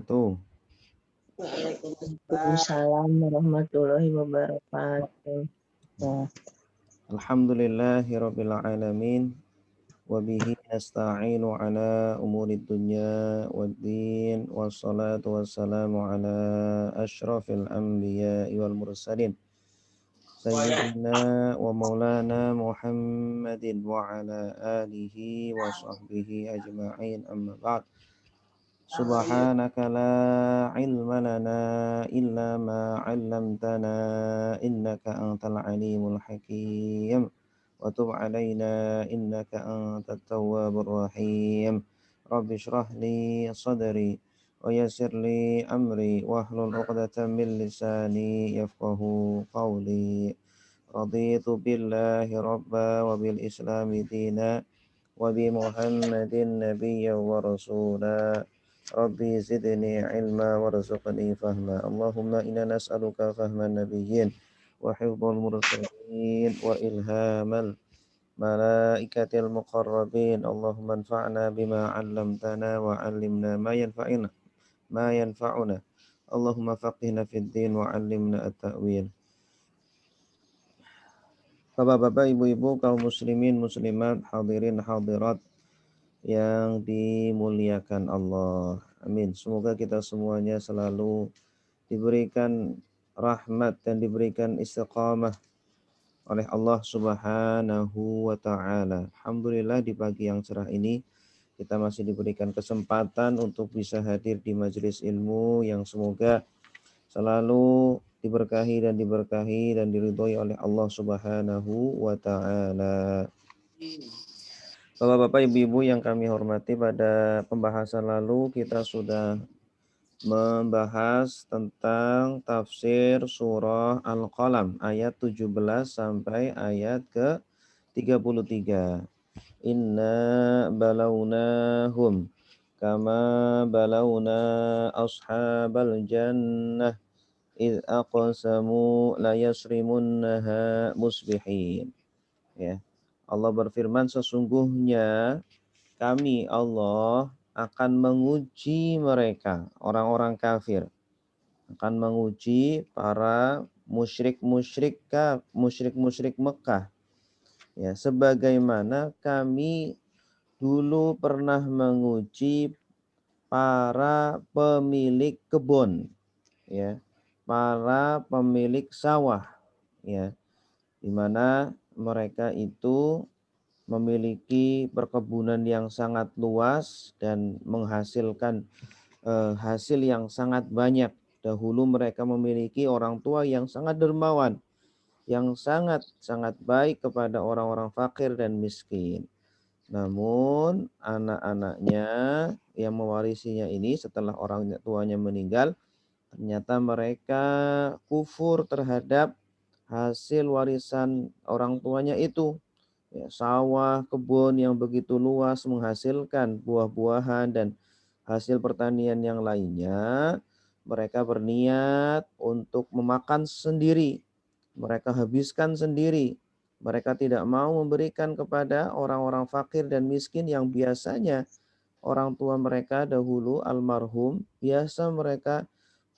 wabarakatuh. Waalaikumsalam warahmatullahi wabarakatuh. Ya, Alhamdulillahirabbil alamin wa bihi nasta'inu ala umuri dunya waddin wassalatu wassalamu ala asyrafil anbiya'i wal mursalin sayyidina wa maulana Muhammadin wa ala alihi wa sahbihi ajma'in amma ba'd. Subhanaka la ilma lana illa ma 'allamtana innaka antal alimul hakim wa tub 'alaina innaka antat tawwabur rahim. Rabbi shrah li sadri wa yassir li amri wahlul 'uqdatam min lisani yafqahu qawli. Raditu billahi rabba wa bil islami dina wa bi Muhammadin nabiyya wa rasula. Rabbi zidni ilma warzuqni fahma. Allahumma inna nas'aluka fahman nabiyyin wa hifdzal mursalin wa ilhamal malaikatil muqarrabin. Allahumma anfa'na bima 'allamtana wa 'allimna ma yanfa'una. Allahumma faqihna fid din wa 'allimna at-ta'wil. Bapak-bapak, ibu-ibu, kaum muslimin, muslimat, hadirin, hadirat yang dimuliakan Allah. Amin. Semoga kita semuanya selalu diberikan rahmat dan diberikan istiqamah oleh Allah Subhanahu wa taala. Alhamdulillah di pagi yang cerah ini kita masih diberikan kesempatan untuk bisa hadir di majelis ilmu yang semoga selalu diberkahi dan diridhoi oleh Allah Subhanahu wa taala. Bapak-bapak, ibu-ibu yang kami hormati, pada pembahasan lalu kita sudah membahas tentang tafsir surah Al-Qalam ayat 17 sampai ayat ke-33. Inna balawnahum kama balawna ashabal jannah id aqsamu la yasrimunnaha musbihin. Ya. Allah berfirman, sesungguhnya kami Allah akan menguji mereka, orang-orang kafir. Akan menguji para musyrik-musyrik Mekah. Ya, sebagaimana kami dulu pernah menguji para pemilik kebun, ya, para pemilik sawah, ya, di mana mereka itu memiliki perkebunan yang sangat luas dan menghasilkan hasil yang sangat banyak. Dahulu mereka memiliki orang tua yang sangat dermawan, yang sangat baik kepada orang-orang fakir dan miskin. Namun anak-anaknya yang mewarisinya ini setelah orang tuanya meninggal, ternyata mereka kufur terhadap hasil warisan orang tuanya itu. Ya, sawah, kebun yang begitu luas menghasilkan buah-buahan dan hasil pertanian yang lainnya, mereka berniat untuk memakan sendiri. Mereka habiskan sendiri. Mereka tidak mau memberikan kepada orang-orang fakir dan miskin yang biasanya orang tua mereka dahulu almarhum biasa mereka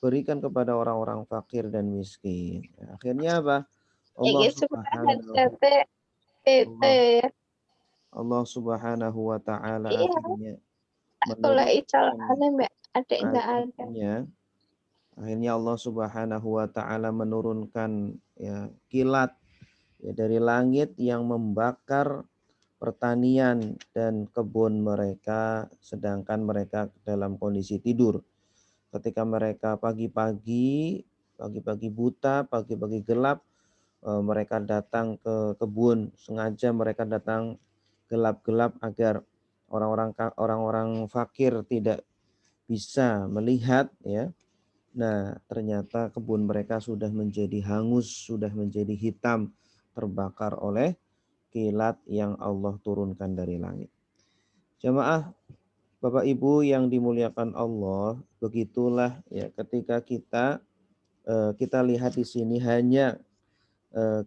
berikan kepada orang-orang fakir dan miskin. Akhirnya apa? Allah Subhanahu Allah Allah Subhanahu wa taala iya. akhirnya Kalau Ical menurunkan aneh mbak, adik nggak ada. akhirnya Allah Subhanahu wa taala menurunkan, ya, kilat, ya, dari langit yang membakar pertanian dan kebun mereka sedangkan mereka dalam kondisi tidur. Ketika mereka pagi-pagi buta, pagi-pagi gelap, mereka datang ke kebun, sengaja mereka datang gelap-gelap agar orang-orang fakir tidak bisa melihat, ya. Nah, ternyata kebun mereka sudah menjadi hangus, sudah menjadi hitam, terbakar oleh kilat yang Allah turunkan dari langit. Jamaah Bapak Ibu yang dimuliakan Allah, begitulah, ya, ketika kita lihat di sini hanya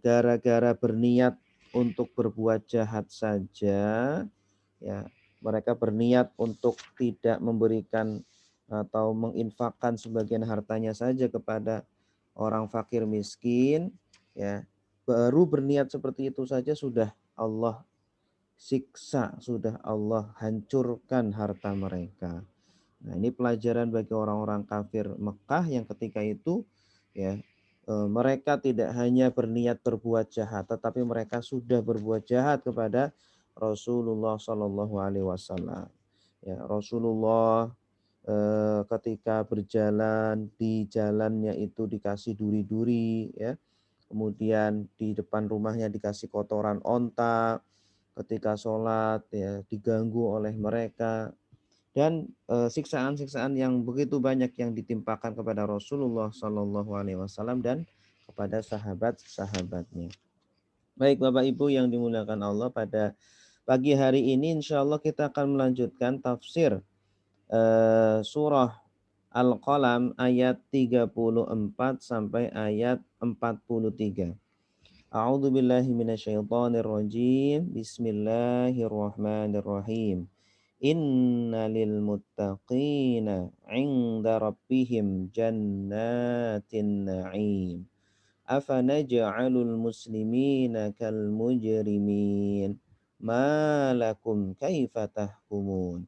gara-gara berniat untuk berbuat jahat saja, ya, mereka berniat untuk tidak memberikan atau menginfakkan sebagian hartanya saja kepada orang fakir miskin, ya, baru berniat seperti itu saja sudah Allah siksa, sudah Allah hancurkan harta mereka. Nah, ini pelajaran bagi orang-orang kafir Mekah yang ketika itu, ya, mereka tidak hanya berniat berbuat jahat, tetapi mereka sudah berbuat jahat kepada Rasulullah Shallallahu Alaihi Wasallam. Ya, Rasulullah ketika berjalan di jalannya itu dikasih duri-duri, ya, kemudian di depan rumahnya dikasih kotoran onta, ketika sholat ya diganggu oleh mereka, dan siksaan-siksaan yang begitu banyak yang ditimpakan kepada Rasulullah Shallallahu Alaihi Wasallam dan kepada sahabat-sahabatnya. Baik Bapak Ibu yang dimuliakan Allah, pada pagi hari ini insya Allah kita akan melanjutkan tafsir surah Al-Qalam ayat 34 sampai ayat 43. A'udzu billahi minasyaitonir rajim. Bismillahirrahmanirrahim. Innalil muttaqina 'inda rabbihim jannatin na'im. Afanaj'alul muslimina kal mujrimin. Ma lakum kaifa tahkumun.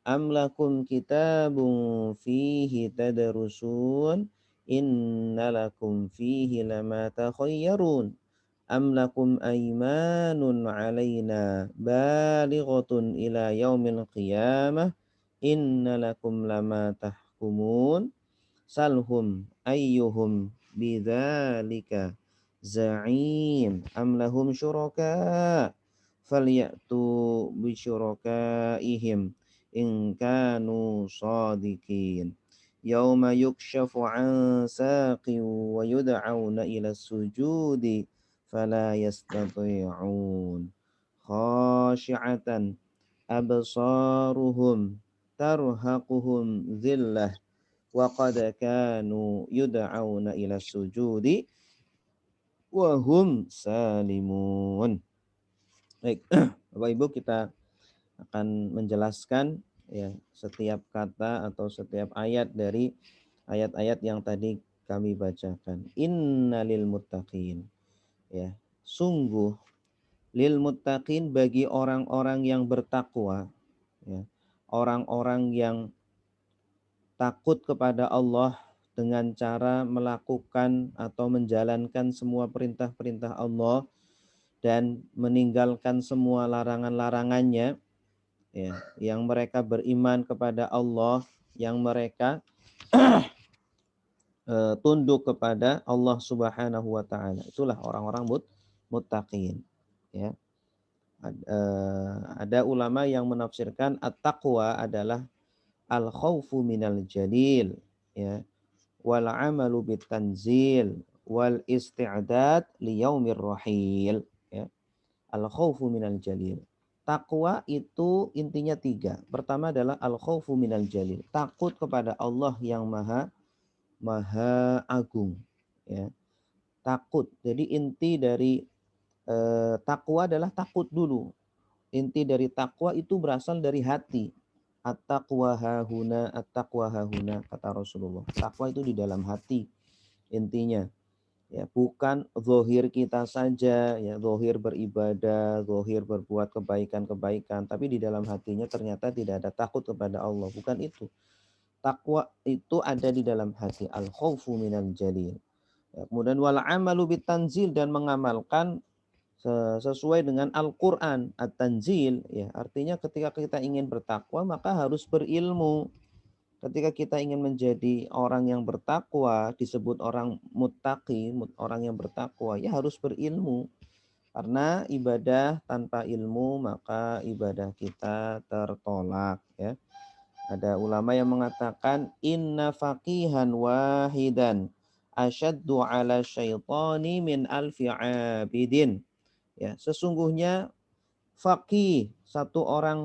Am lakum kitabun fihi tadrusun. Inna lakum fihi lama takhayyarun. Am lakum aymanun alaina balighatun ila yaumil qiyamah. Inna lakum lama tahkumun. Salhum ayyuhum bidzalika za'im. Am lahum syuraka falyatu bisyurakaihim in kanu shadiqin. Yauma yukshafu an saqin wa yud'auna ila sujudi fala yastati'un. Khashi'atan absaruhum tarhaquhum dhillah wa qad kanu yud'auna ila sujudi wa hum salimun. Baik, Bapak Ibu, kita akan menjelaskan ya setiap kata atau setiap ayat dari ayat-ayat yang tadi kami bacakan. Innalil muttaqin, ya, sungguh lil muttaqin bagi orang-orang yang bertakwa, ya, orang-orang yang takut kepada Allah dengan cara melakukan atau menjalankan semua perintah-perintah Allah dan meninggalkan semua larangan-larangannya, ya, yang mereka beriman kepada Allah, yang mereka tunduk kepada Allah Subhanahu wa taala. Itulah orang-orang muttaqin, ya. Ada ulama yang menafsirkan at-taqwa adalah al-khaufu minal jalil, ya, wal amalu bitanzil wal isti'dad li yaumir rahil, ya. Al khaufu minal jalil. Takwa itu intinya tiga. Pertama adalah al khaufu minal jalil, takut kepada Allah yang maha agung, ya. Takut. Jadi inti dari takwa adalah takut dulu. Inti dari takwa itu berasal dari hati. At-taqwa hahuna, at-taqwa hahuna, kata Rasulullah. Takwa itu di dalam hati intinya. Ya, bukan zahir kita saja, ya, zahir beribadah, zahir berbuat kebaikan-kebaikan, tapi di dalam hatinya ternyata tidak ada takut kepada Allah. Bukan itu. Takwa itu ada di dalam hati. Al-khaufu minal jalil. Ya, kemudian wal amalu bitanzil, dan mengamalkan sesuai dengan Al-Qur'an. At-tanzil, ya, artinya ketika kita ingin bertakwa maka harus berilmu. Ketika kita ingin menjadi orang yang bertakwa, disebut orang muttaqi, orang yang bertakwa, ya harus berilmu. Karena ibadah tanpa ilmu maka ibadah kita tertolak, ya. Ada ulama yang mengatakan inna faqihan wahidan asyaddu ala syaitani min alfi abidin. Ya, sesungguhnya faqih, satu orang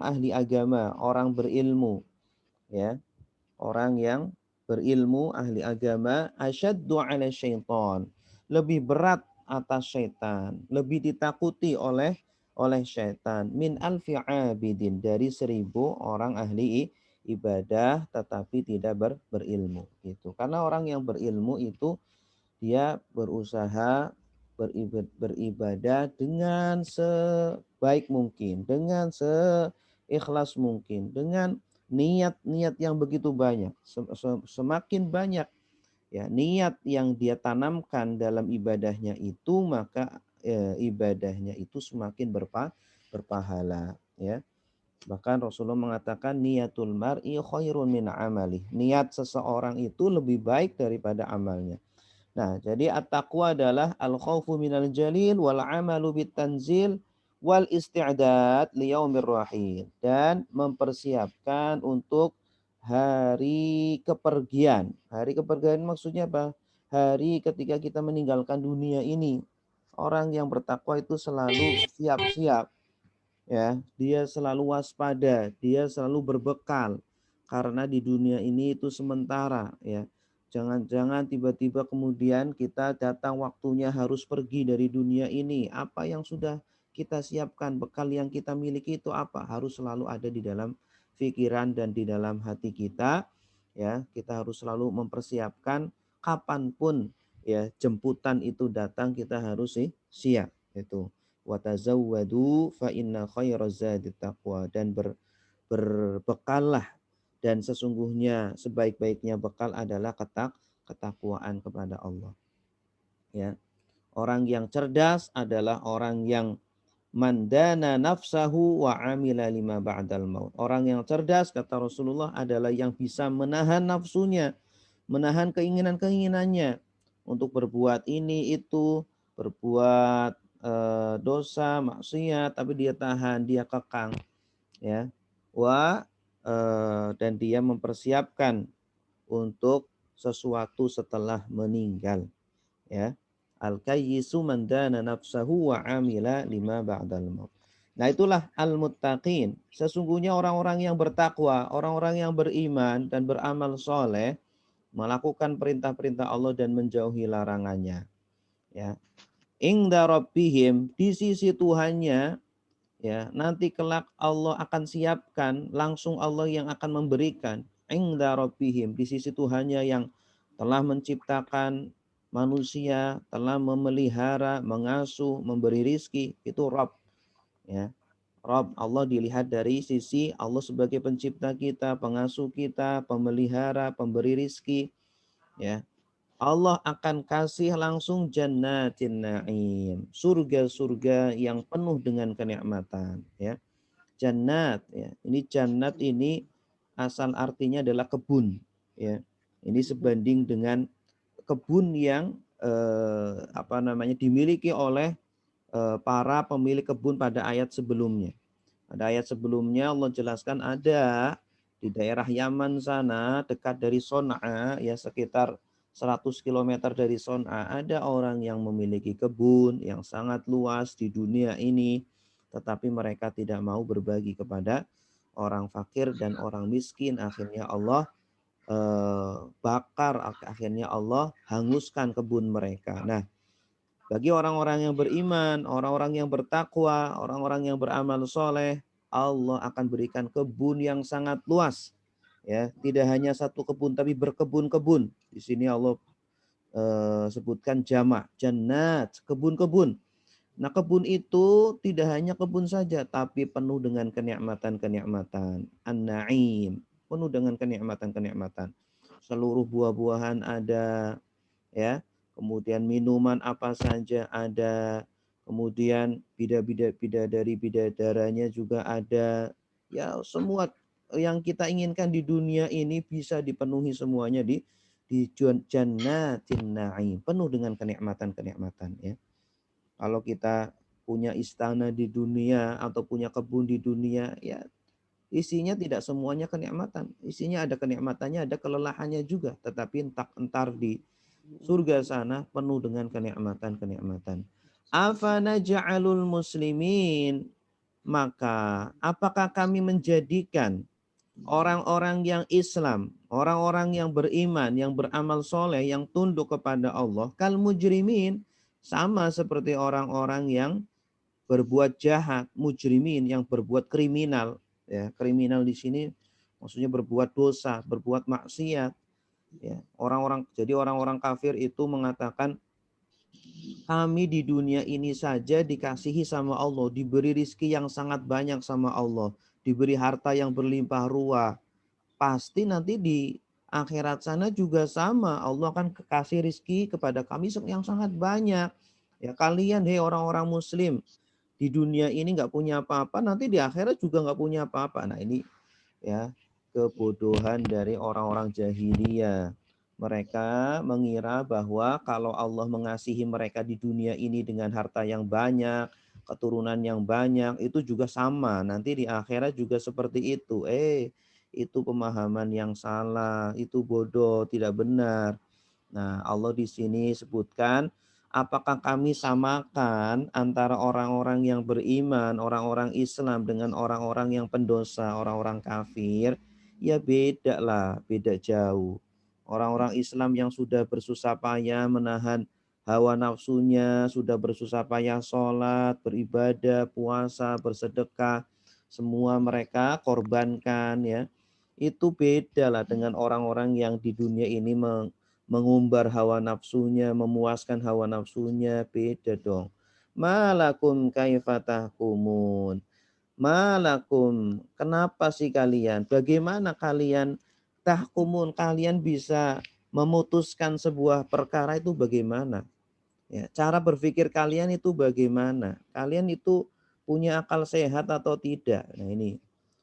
ahli agama, orang berilmu, ya, orang yang berilmu, ahli agama, asyaddu 'ala syaitan, lebih berat atas syaitan, lebih ditakuti oleh syaitan, min alfi abidin, dari 1000 orang ahli ibadah tetapi tidak berilmu gitu. Karena orang yang berilmu itu dia berusaha beribadah dengan sebaik mungkin, dengan seikhlas mungkin, dengan niat-niat yang begitu banyak. Semakin banyak ya niat yang dia tanamkan dalam ibadahnya itu, maka ibadahnya itu semakin berpahala ya. Bahkan Rasulullah mengatakan niatul mar'i khairun min amalih. Niat seseorang itu lebih baik daripada amalnya. Nah, jadi at-taqwa adalah al-khawfu minal jalil wal amalu bitanzil wal isti'dad liyaumir rahil, dan mempersiapkan untuk hari kepergian. Hari kepergian maksudnya apa? Hari ketika kita meninggalkan dunia ini. Orang yang bertakwa itu selalu siap-siap ya, dia selalu waspada, dia selalu berbekal karena di dunia ini itu sementara ya. Jangan-jangan tiba-tiba kemudian kita datang waktunya harus pergi dari dunia ini. Apa yang sudah kita siapkan, bekal yang kita miliki itu apa? Harus selalu ada di dalam pikiran dan di dalam hati kita ya. Kita harus selalu mempersiapkan kapanpun ya jemputan itu datang, kita harus siap itu. Watazawwadu fa inna khairaz zadi taqwa, dan berbekallah, dan sesungguhnya sebaik-baiknya bekal adalah ketakwaan kepada Allah ya. Orang yang cerdas adalah orang yang mandana nafsahu wa amila lima ba'dal maut. Orang yang cerdas kata Rasulullah adalah yang bisa menahan nafsunya, menahan keinginan-keinginannya untuk berbuat ini itu, berbuat dosa, maksiat, tapi dia tahan, dia kekang ya. Dan dia mempersiapkan untuk sesuatu setelah meninggal ya. Al-kayyisu man dana nafsahu wa amila lima ba'dal maut. Nah, itulah al-muttaqin. Sesungguhnya orang-orang yang bertakwa, orang-orang yang beriman dan beramal soleh, melakukan perintah-perintah Allah dan menjauhi larangannya ya. Inda rabbihim, di sisi Tuhannya ya, nanti kelak Allah akan siapkan, langsung Allah yang akan memberikan. Inda rabbihim, di sisi Tuhannya yang telah menciptakan manusia, telah memelihara, mengasuh, memberi rizki, itu Rabb ya. Rabb, Allah dilihat dari sisi Allah sebagai pencipta kita, pengasuh kita, pemelihara, pemberi rizki ya. Allah akan kasih langsung jannatin na'im, surga-surga yang penuh dengan kenikmatan ya. Jannat ya. Ini jannat ini asal artinya adalah kebun ya. Ini sebanding dengan kebun yang dimiliki oleh para pemilik kebun pada ayat sebelumnya. Pada ayat sebelumnya Allah jelaskan ada di daerah Yaman sana, dekat dari Son'a ya, sekitar 100 km dari Son'a, ada orang yang memiliki kebun yang sangat luas di dunia ini, tetapi mereka tidak mau berbagi kepada orang fakir dan orang miskin. Akhirnya Allah bakar, akhirnya Allah hanguskan kebun mereka. Nah, bagi orang-orang yang beriman, orang-orang yang bertakwa, orang-orang yang beramal soleh, Allah akan berikan kebun yang sangat luas. Ya, tidak hanya satu kebun, tapi berkebun-kebun. Di sini Allah sebutkan jamak, jannat, kebun-kebun. Nah, kebun itu tidak hanya kebun saja, tapi penuh dengan kenikmatan-kenikmatan. An-na'im, penuh dengan kenikmatan-kenikmatan. Seluruh buah-buahan ada, ya. Kemudian minuman apa saja ada. Kemudian bidadari-bidadaranya juga ada. Ya, semua yang kita inginkan di dunia ini bisa dipenuhi semuanya di jannatin na'im, penuh dengan kenikmatan-kenikmatan ya. Kalau kita punya istana di dunia atau punya kebun di dunia, ya isinya tidak semuanya kenikmatan. Isinya ada kenikmatannya, ada kelelahannya juga. Tetapi entar di surga sana penuh dengan kenikmatan-kenikmatan. Afana ja'alul muslimin, maka apakah kami menjadikan orang-orang yang Islam, orang-orang yang beriman, yang beramal soleh, yang tunduk kepada Allah, kal mujrimin, sama seperti orang-orang yang berbuat jahat, mujrimin, yang berbuat kriminal. Ya, kriminal di sini Maksudnya berbuat dosa, berbuat maksiat. Ya, jadi orang-orang kafir itu mengatakan kami di dunia ini saja dikasihi sama Allah, diberi rizki yang sangat banyak sama Allah, diberi harta yang berlimpah ruah. Pasti nanti di akhirat sana juga sama. Allah akan kasih rizki kepada kami yang sangat banyak. Ya kalian, hei orang-orang muslim, di dunia ini nggak punya apa-apa, nanti di akhirat juga nggak punya apa-apa. Nah ini ya kebodohan dari orang-orang jahiliyah. Mereka mengira bahwa kalau Allah mengasihi mereka di dunia ini dengan harta yang banyak, keturunan yang banyak, itu juga sama. Nanti di akhirat juga seperti itu. Itu pemahaman yang salah, itu bodoh, tidak benar. Nah, Allah di sini sebutkan, apakah kami samakan antara orang-orang yang beriman, orang-orang Islam dengan orang-orang yang pendosa, orang-orang kafir? Ya beda lah, beda jauh. Orang-orang Islam yang sudah bersusah payah menahan hawa nafsunya, sudah bersusah payah sholat, beribadah, puasa, bersedekah, semua mereka korbankan ya. Itu beda lah dengan orang-orang yang di dunia ini mengumbar hawa nafsunya, memuaskan hawa nafsunya, beda dong. Malakum kaifatahkumun. Malakum, kenapa sih kalian? Bagaimana kalian tahkumun? Kalian bisa memutuskan sebuah perkara itu bagaimana? Ya, cara berpikir kalian itu bagaimana? Kalian itu punya akal sehat atau tidak? Nah ini.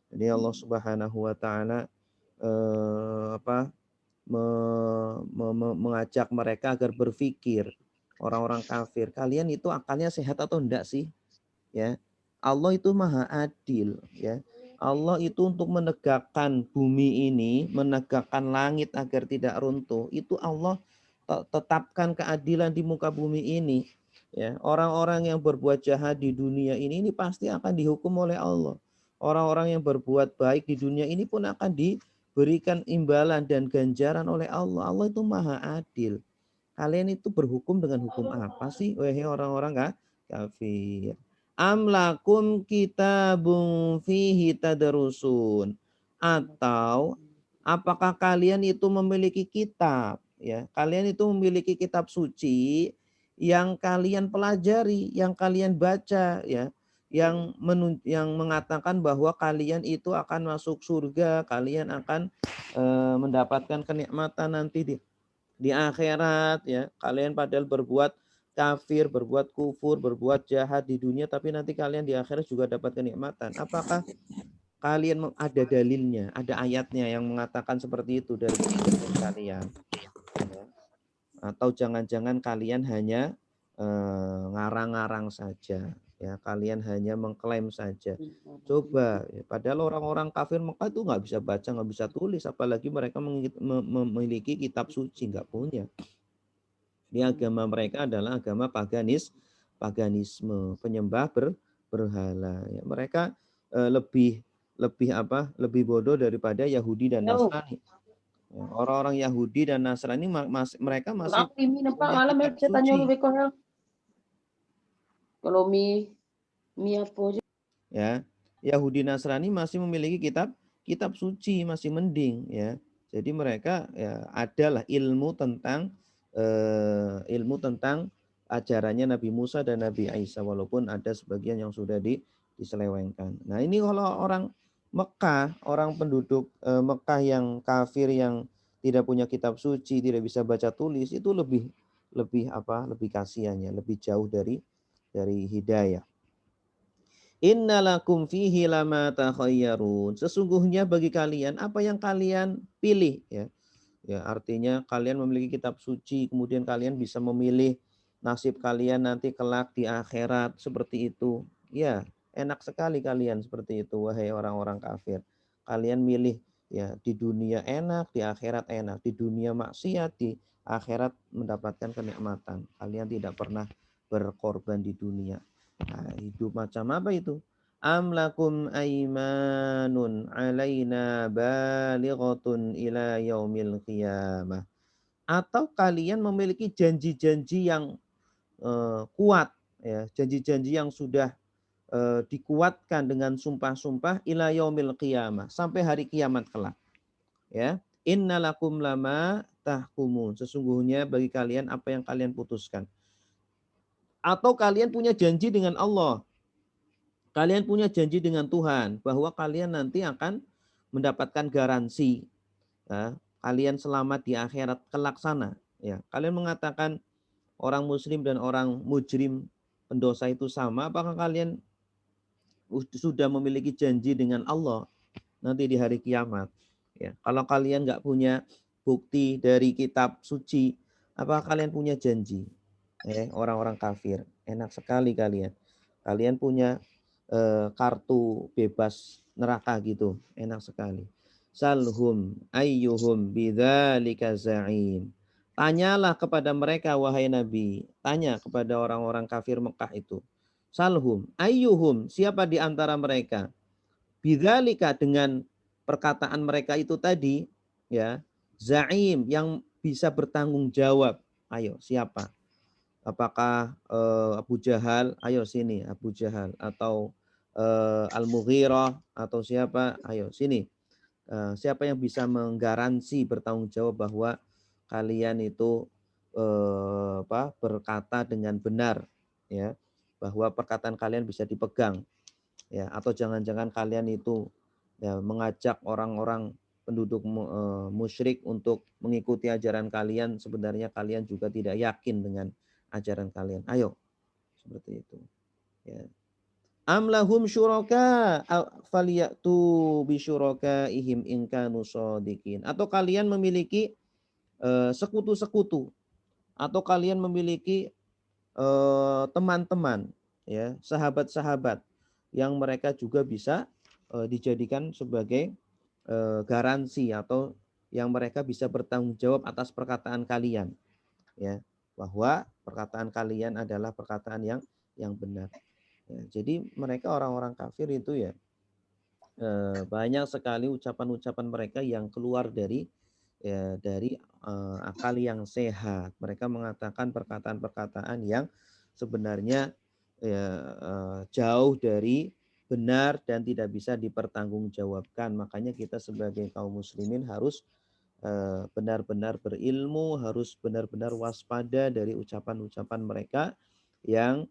Jadi Allah Subhanahu wa taala mengajak mereka agar berpikir, orang-orang kafir, kalian itu akalnya sehat atau enggak sih? Ya, Allah itu maha adil ya. Allah itu untuk menegakkan bumi ini, menegakkan langit agar tidak runtuh, itu Allah tetapkan keadilan di muka bumi ini. Ya, orang-orang yang berbuat jahat di dunia ini pasti akan dihukum oleh Allah. Orang-orang yang berbuat baik di dunia ini pun akan diberikan imbalan dan ganjaran oleh Allah. Allah itu maha adil. Kalian itu berhukum dengan hukum apa sih? Wahai orang-orang kafir. Am lakum kitabun fihi tadrusun. Atau apakah kalian itu memiliki kitab? Ya, kalian itu memiliki kitab suci yang kalian pelajari, yang kalian baca, ya, yang mengatakan bahwa kalian itu akan masuk surga, kalian akan mendapatkan kenikmatan nanti di akhirat ya. Kalian padahal berbuat kafir, berbuat kufur, berbuat jahat di dunia, tapi nanti kalian di akhirat juga dapat kenikmatan. Apakah kalian ada dalilnya, ada ayatnya yang mengatakan seperti itu dari kalian? Ya. Atau jangan-jangan kalian hanya ngarang-ngarang saja, ya kalian hanya mengklaim saja. Coba, ya, padahal orang-orang kafir Mekah itu nggak bisa baca, nggak bisa tulis, apalagi mereka memiliki kitab suci, nggak punya. Ini agama mereka adalah agama paganisme, penyembah berhala. Ya, mereka lebih bodoh daripada Yahudi dan Nasrani. Ya, orang-orang Yahudi dan Nasrani mereka masih punya kitab suci. Kalau mie apa aja. Ya, Yahudi Nasrani masih memiliki kitab suci, masih mending ya. Jadi mereka ya adalah ilmu tentang ajarannya Nabi Musa dan Nabi Isa, walaupun ada sebagian yang sudah diselewengkan. Nah, ini kalau orang Mekah, orang penduduk Mekah yang kafir yang tidak punya kitab suci, tidak bisa baca tulis, itu lebih kasihannya, lebih jauh dari hidayah. Innalakum fihi lama takhayyarun. Sesungguhnya bagi kalian apa yang kalian pilih ya. Ya, artinya kalian memiliki kitab suci, kemudian kalian bisa memilih nasib kalian nanti kelak di akhirat seperti itu. Ya, enak sekali kalian seperti itu wahai orang-orang kafir. Kalian milih ya di dunia enak, di akhirat enak, di dunia maksiat, di akhirat mendapatkan kenikmatan. Kalian tidak pernah berkorban di dunia. Nah, hidup macam apa itu? Am lakum aimanun alaina balighatun ila yaumil qiyamah. Atau kalian memiliki janji-janji yang kuat ya, janji-janji yang sudah dikuatkan dengan sumpah-sumpah ila yaumil qiyamah, sampai hari kiamat kelak. Ya, innalakum lama tahkumun, sesungguhnya bagi kalian apa yang kalian putuskan. Atau kalian punya janji dengan Allah, kalian punya janji dengan Tuhan bahwa kalian nanti akan mendapatkan garansi, ya, kalian selamat di akhirat kelak sana. Ya, kalian mengatakan orang muslim dan orang mujrim pendosa itu sama, apakah kalian sudah memiliki janji dengan Allah nanti di hari kiamat? Ya, kalau kalian nggak punya bukti dari kitab suci, apakah kalian punya janji? Orang-orang kafir, enak sekali kalian. Kalian punya kartu bebas neraka gitu, enak sekali. Salhum ayyuhum bidzalika za'im. Tanyalah kepada mereka wahai Nabi, tanya kepada orang-orang kafir Mekah itu. Salhum ayyuhum, siapa di antara mereka? Bidzalika, dengan perkataan mereka itu tadi, ya, za'im, yang bisa bertanggung jawab. Ayo, siapa? Apakah Abu Jahal? Ayo sini Abu Jahal, atau Al-Mughirah, atau siapa? Ayo sini. Siapa yang bisa menggaransi bertanggung jawab bahwa kalian itu berkata dengan benar, ya, bahwa perkataan kalian bisa dipegang, ya, atau jangan-jangan kalian itu, ya, mengajak orang-orang penduduk musyrik untuk mengikuti ajaran kalian, sebenarnya kalian juga tidak yakin dengan ajaran kalian. Ayo, seperti itu, ya. Am lahum syuraka falyatu bi syurakaihim in kanu shadiqin. Atau kalian memiliki sekutu-sekutu, atau kalian memiliki teman-teman, ya, sahabat-sahabat yang mereka juga bisa dijadikan sebagai garansi, atau yang mereka bisa bertanggung jawab atas perkataan kalian, ya, bahwa perkataan kalian adalah perkataan yang benar. Ya, jadi mereka orang-orang kafir itu, ya, banyak sekali ucapan-ucapan mereka yang keluar dari akal yang sehat. Mereka mengatakan perkataan-perkataan yang sebenarnya, ya, jauh dari benar dan tidak bisa dipertanggungjawabkan. Makanya kita sebagai kaum muslimin harus benar-benar berilmu, harus benar-benar waspada dari ucapan-ucapan mereka yang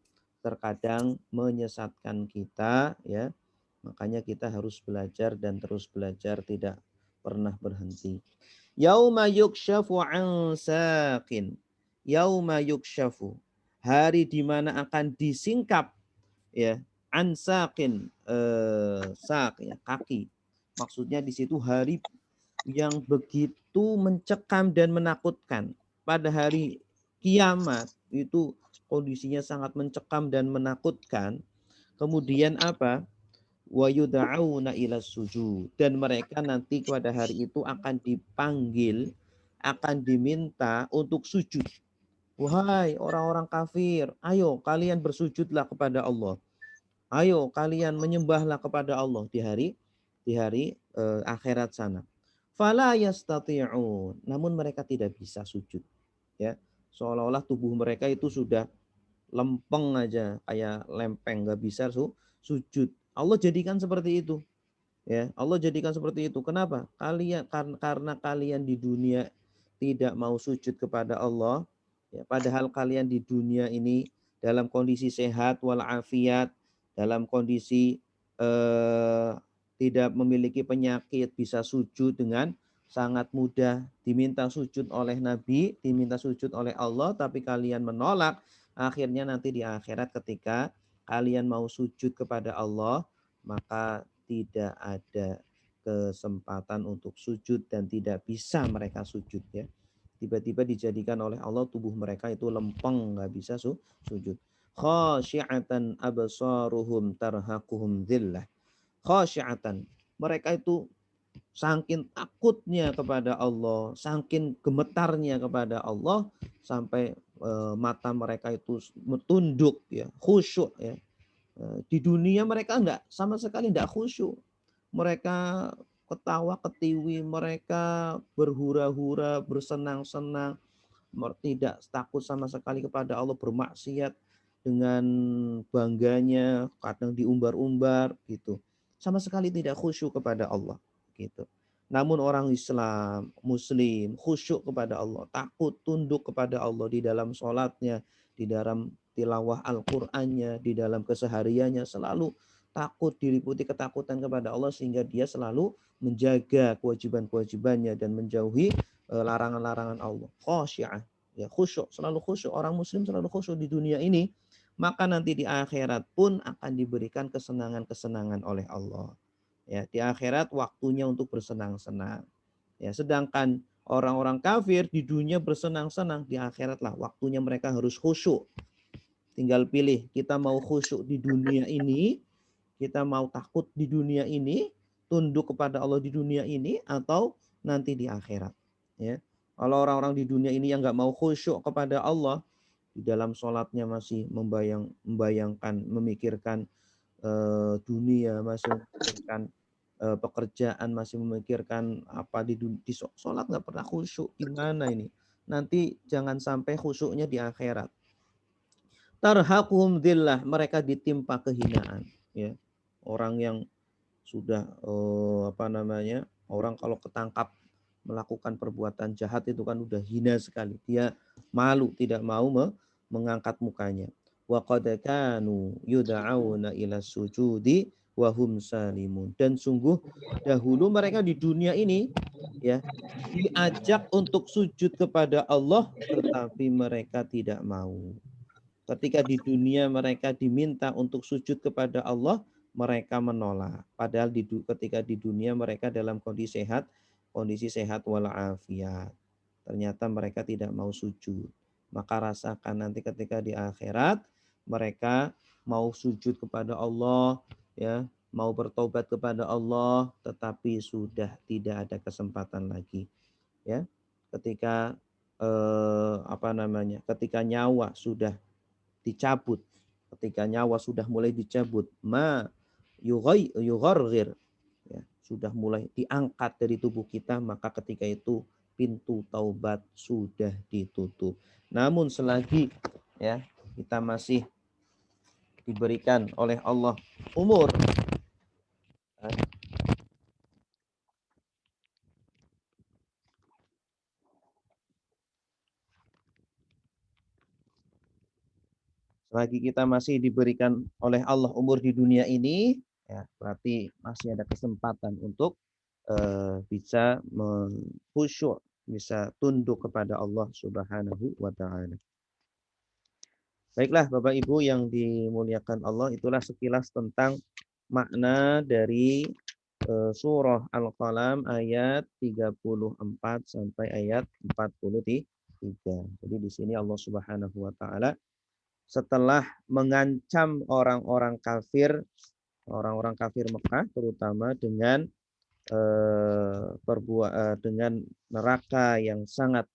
terkadang menyesatkan kita, ya. Makanya kita harus belajar dan terus belajar, tidak pernah berhenti. Yauma yukshafu an saqin. Yauma yukshafu. Hari di mana akan disingkap, ya, an saqin, sak, ya, kaki. Maksudnya di situ hari yang begitu mencekam dan menakutkan. Pada hari kiamat itu kondisinya sangat mencekam dan menakutkan. Kemudian apa? Wa yud'auna ila sujud, dan mereka nanti pada hari itu akan dipanggil, akan diminta untuk sujud. Wahai orang-orang kafir, ayo kalian bersujudlah kepada Allah. Ayo kalian menyembahlah kepada Allah di hari akhirat sana. Fala yastati'un, namun mereka tidak bisa sujud, ya. Seolah-olah tubuh mereka itu sudah lempeng aja, kayak lempeng, nggak bisa sujud. Allah jadikan seperti itu, ya. Allah jadikan seperti itu. Kenapa? Karena kalian di dunia tidak mau sujud kepada Allah, ya, padahal kalian di dunia ini dalam kondisi sehat walafiat, dalam kondisi tidak memiliki penyakit, bisa sujud dengan sangat mudah, diminta sujud oleh Nabi, diminta sujud oleh Allah, tapi kalian menolak. Akhirnya nanti di akhirat ketika kalian mau sujud kepada Allah, maka tidak ada kesempatan untuk sujud dan tidak bisa mereka sujud, ya. Tiba-tiba dijadikan oleh Allah tubuh mereka itu lempeng, nggak bisa sujud. Khasyi'atan absaruhum tarhaquhum dhillah. Khasyi'atan, mereka itu saking takutnya kepada Allah, saking gemetarnya kepada Allah, sampai mata mereka itu tunduk, ya, khusyuk, ya. Di dunia mereka sama sekali enggak khusyuk. Mereka ketawa ketiwi, mereka berhura-hura, bersenang-senang, tidak takut sama sekali kepada Allah, bermaksiat. dengan bangganya, kadang diumbar-umbar gitu. Sama sekali tidak khusyuk kepada Allah gitu. Namun orang Islam, Muslim, khusyuk kepada Allah, takut tunduk kepada Allah di dalam sholatnya, di dalam tilawah Al-Qur'annya, di dalam kesehariannya, selalu takut, diliputi ketakutan kepada Allah, sehingga dia selalu menjaga kewajiban-kewajibannya dan menjauhi larangan-larangan Allah. Khosyi'ah, ya khusyuk, selalu khusyuk. Orang Muslim selalu khusyuk di dunia ini, maka nanti di akhirat pun akan diberikan kesenangan-kesenangan oleh Allah. Ya, di akhirat waktunya untuk bersenang-senang. Ya, sedangkan orang-orang kafir di dunia bersenang-senang, di akhirat lah waktunya mereka harus khusyuk. Tinggal pilih, kita mau khusyuk di dunia ini, kita mau takut di dunia ini, tunduk kepada Allah di dunia ini, atau nanti di akhirat. Ya, kalau orang-orang di dunia ini yang nggak mau khusyuk kepada Allah, di dalam sholatnya masih membayangkan, memikirkan dunia, masih memikirkan pekerjaan, masih memikirkan apa di sholat, nggak pernah khusyuk, gimana ini? Nanti jangan sampai khusyuknya di akhirat. Tarhaquhum dhillah, mereka ditimpa kehinaan. Ya, orang yang sudah orang kalau ketangkap melakukan perbuatan jahat itu kan udah hina sekali. Dia malu, tidak mau mengangkat mukanya. Wa qad kanu yud'auna ila sujudi wa hum salimun. Dan sungguh dahulu mereka di dunia ini ya diajak untuk sujud kepada Allah, tetapi mereka tidak mau. Ketika di dunia mereka diminta untuk sujud kepada Allah, mereka menolak. Padahal ketika di dunia mereka dalam kondisi sehat walafiat. Ternyata mereka tidak mau sujud. Maka rasakan nanti ketika di akhirat mereka mau sujud kepada Allah, ya, mau bertobat kepada Allah, tetapi sudah tidak ada kesempatan lagi. Ya, ketika ketika nyawa sudah dicabut, ketika nyawa sudah mulai dicabut, yugharghir, ya, sudah mulai diangkat dari tubuh kita, maka ketika itu pintu taubat sudah ditutup. Namun selagi ya kita masih diberikan oleh Allah umur, selagi kita masih diberikan oleh Allah umur di dunia ini, ya berarti masih ada kesempatan untuk bisa khusyuk, bisa tunduk kepada Allah Subhanahu wa taala. Baiklah Bapak Ibu yang dimuliakan Allah, itulah sekilas tentang makna dari surah Al-Qalam ayat 34 sampai ayat 43. Jadi di sini Allah Subhanahu wa taala setelah mengancam orang-orang kafir Mekah terutama dengan dengan neraka yang sangat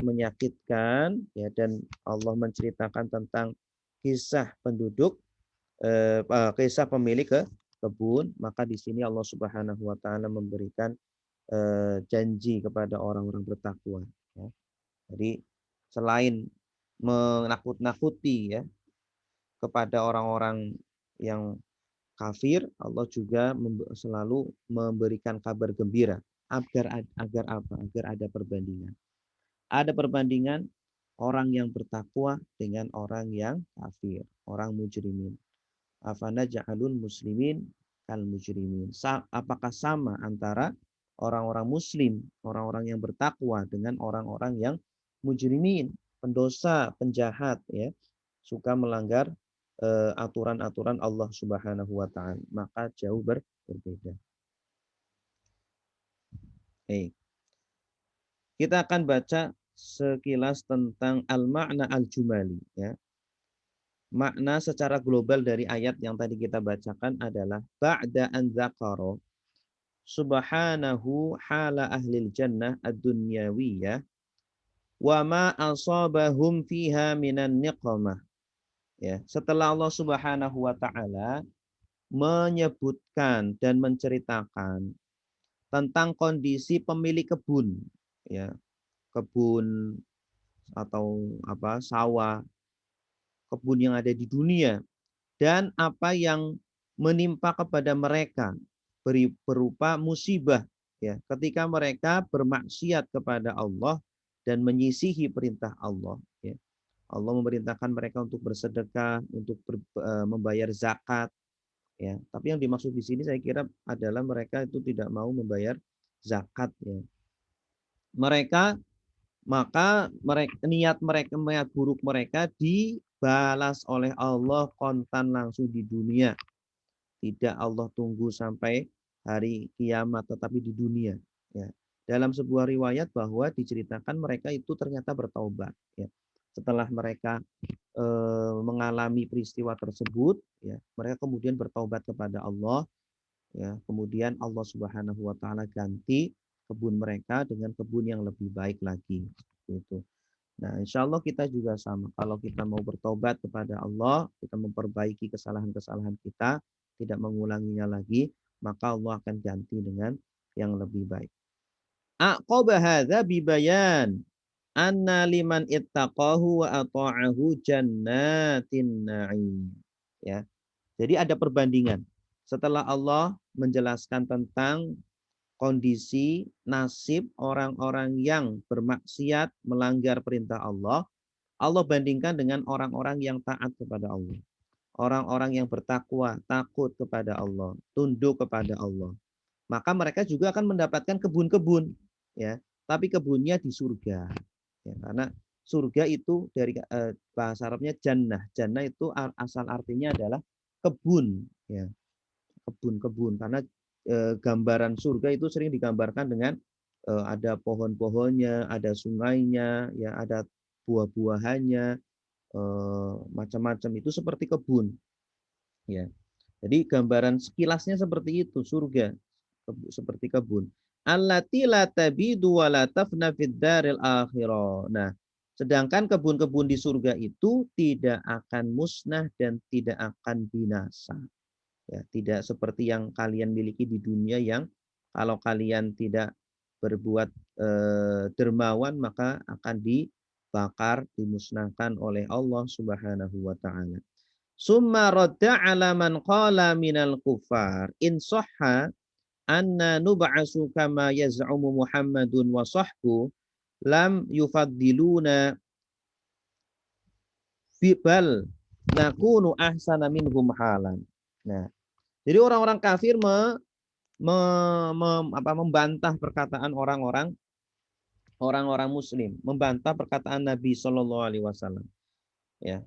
menyakitkan, ya, dan Allah menceritakan tentang kisah kisah pemilik kebun, maka di sini Allah Subhanahu wa taala memberikan janji kepada orang-orang bertakwa, ya. Jadi selain menakut-nakuti ya kepada orang-orang yang kafir, Allah juga selalu memberikan kabar gembira agar apa? Agar ada perbandingan. Ada perbandingan orang yang bertakwa dengan orang yang kafir, orang mujrimin. Afana ja'alun muslimin kal mujrimin. Apakah sama antara orang-orang muslim, orang-orang yang bertakwa dengan orang-orang yang mujrimin, pendosa, penjahat, ya, suka melanggar aturan-aturan Allah Subhanahu wa taala? Maka jauh berbeda. Kita akan baca sekilas tentang al-ma'na al-jumali, ya. Makna secara global dari ayat yang tadi kita bacakan adalah ba'da an dzakara subhanahu hala ahlil jannah ad-dunyawiyah wa ma asabahum fiha minan niqamah. Ya, setelah Allah Subhanahu wa taala menyebutkan dan menceritakan tentang kondisi pemilik kebun, ya, kebun atau sawah kebun yang ada di dunia, dan apa yang menimpa kepada mereka berupa musibah, ya, ketika mereka bermaksiat kepada Allah dan menyisihi perintah Allah, ya. Allah memerintahkan mereka untuk bersedekah, untuk membayar zakat, ya. Tapi yang dimaksud di sini saya kira adalah mereka itu tidak mau membayar zakat, ya. Maka niat buruk mereka dibalas oleh Allah kontan langsung di dunia. Tidak Allah tunggu sampai hari kiamat, tetapi di dunia. Ya. Dalam sebuah riwayat bahwa diceritakan mereka itu ternyata bertaubat. Ya. Setelah mereka mengalami peristiwa tersebut, ya, mereka kemudian bertaubat kepada Allah. Ya. Kemudian Allah Subhanahu Wa Taala ganti kebun mereka dengan kebun yang lebih baik lagi. Gitu. Nah, insya Allah kita juga sama. Kalau kita mau bertobat kepada Allah, kita memperbaiki kesalahan-kesalahan kita, tidak mengulanginya lagi, maka Allah akan ganti dengan yang lebih baik. Aqaba hadza bibayan anna liman ittaqahu wa ata'ahu jannatin na'im. Ya. Jadi ada perbandingan. Setelah Allah menjelaskan tentang kondisi nasib orang-orang yang bermaksiat melanggar perintah Allah, Allah bandingkan dengan orang-orang yang taat kepada Allah. Orang-orang yang bertakwa, takut kepada Allah, tunduk kepada Allah. Maka mereka juga akan mendapatkan kebun-kebun, ya. Tapi kebunnya di surga. Ya, karena surga itu dari bahasa Arabnya jannah. Jannah itu asal artinya adalah kebun, ya. Kebun-kebun, karena gambaran surga itu sering digambarkan dengan ada pohon-pohonnya, ada sungainya, ya, ada buah-buahannya, macam-macam, itu seperti kebun, ya. Jadi gambaran sekilasnya seperti itu, surga seperti kebun. Allati la tabidu wa la tafna fid daril akhirah. Nah, sedangkan kebun-kebun di surga itu tidak akan musnah dan tidak akan binasa. Ya, tidak seperti yang kalian miliki di dunia yang kalau kalian tidak berbuat dermawan maka akan dibakar, dimusnahkan oleh Allah Subhanahu wa taala. Summa radda ala man qala minal kufar in sahha anna nub'asu kama yaz'umu Muhammadun wa sahbu lam yufaddiluna bal nakunu ahsana minhum halan. Nah, jadi orang-orang kafir membantah perkataan orang-orang Muslim, membantah perkataan Nabi Shallallahu Alaihi Wasallam. Ya,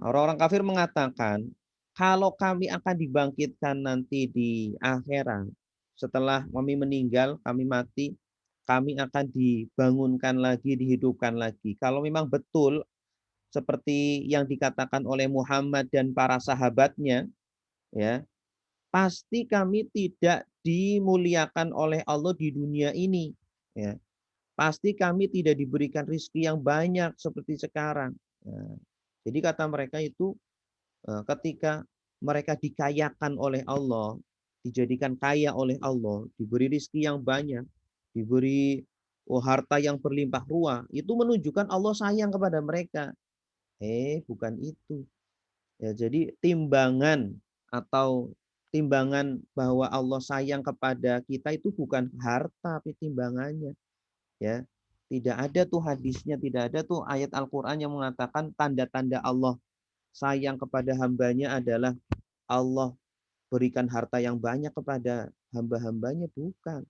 orang-orang kafir mengatakan kalau kami akan dibangkitkan nanti di akhirat, setelah kami meninggal, kami mati, kami akan dibangunkan lagi, dihidupkan lagi. Kalau memang betul seperti yang dikatakan oleh Muhammad dan para sahabatnya, ya, pasti kami tidak dimuliakan oleh Allah di dunia ini. Ya. Pasti kami tidak diberikan rizki yang banyak seperti sekarang. Nah, jadi kata mereka itu ketika mereka dikayakan oleh Allah, dijadikan kaya oleh Allah, diberi rizki yang banyak, diberi harta yang berlimpah ruah, itu menunjukkan Allah sayang kepada mereka. Bukan itu. Ya, jadi timbangan bahwa Allah sayang kepada kita itu bukan harta, tapi timbangannya. Ya, tidak ada tuh hadisnya, tidak ada tuh ayat Al-Quran yang mengatakan tanda-tanda Allah sayang kepada hambanya adalah Allah berikan harta yang banyak kepada hamba-hambanya, bukan.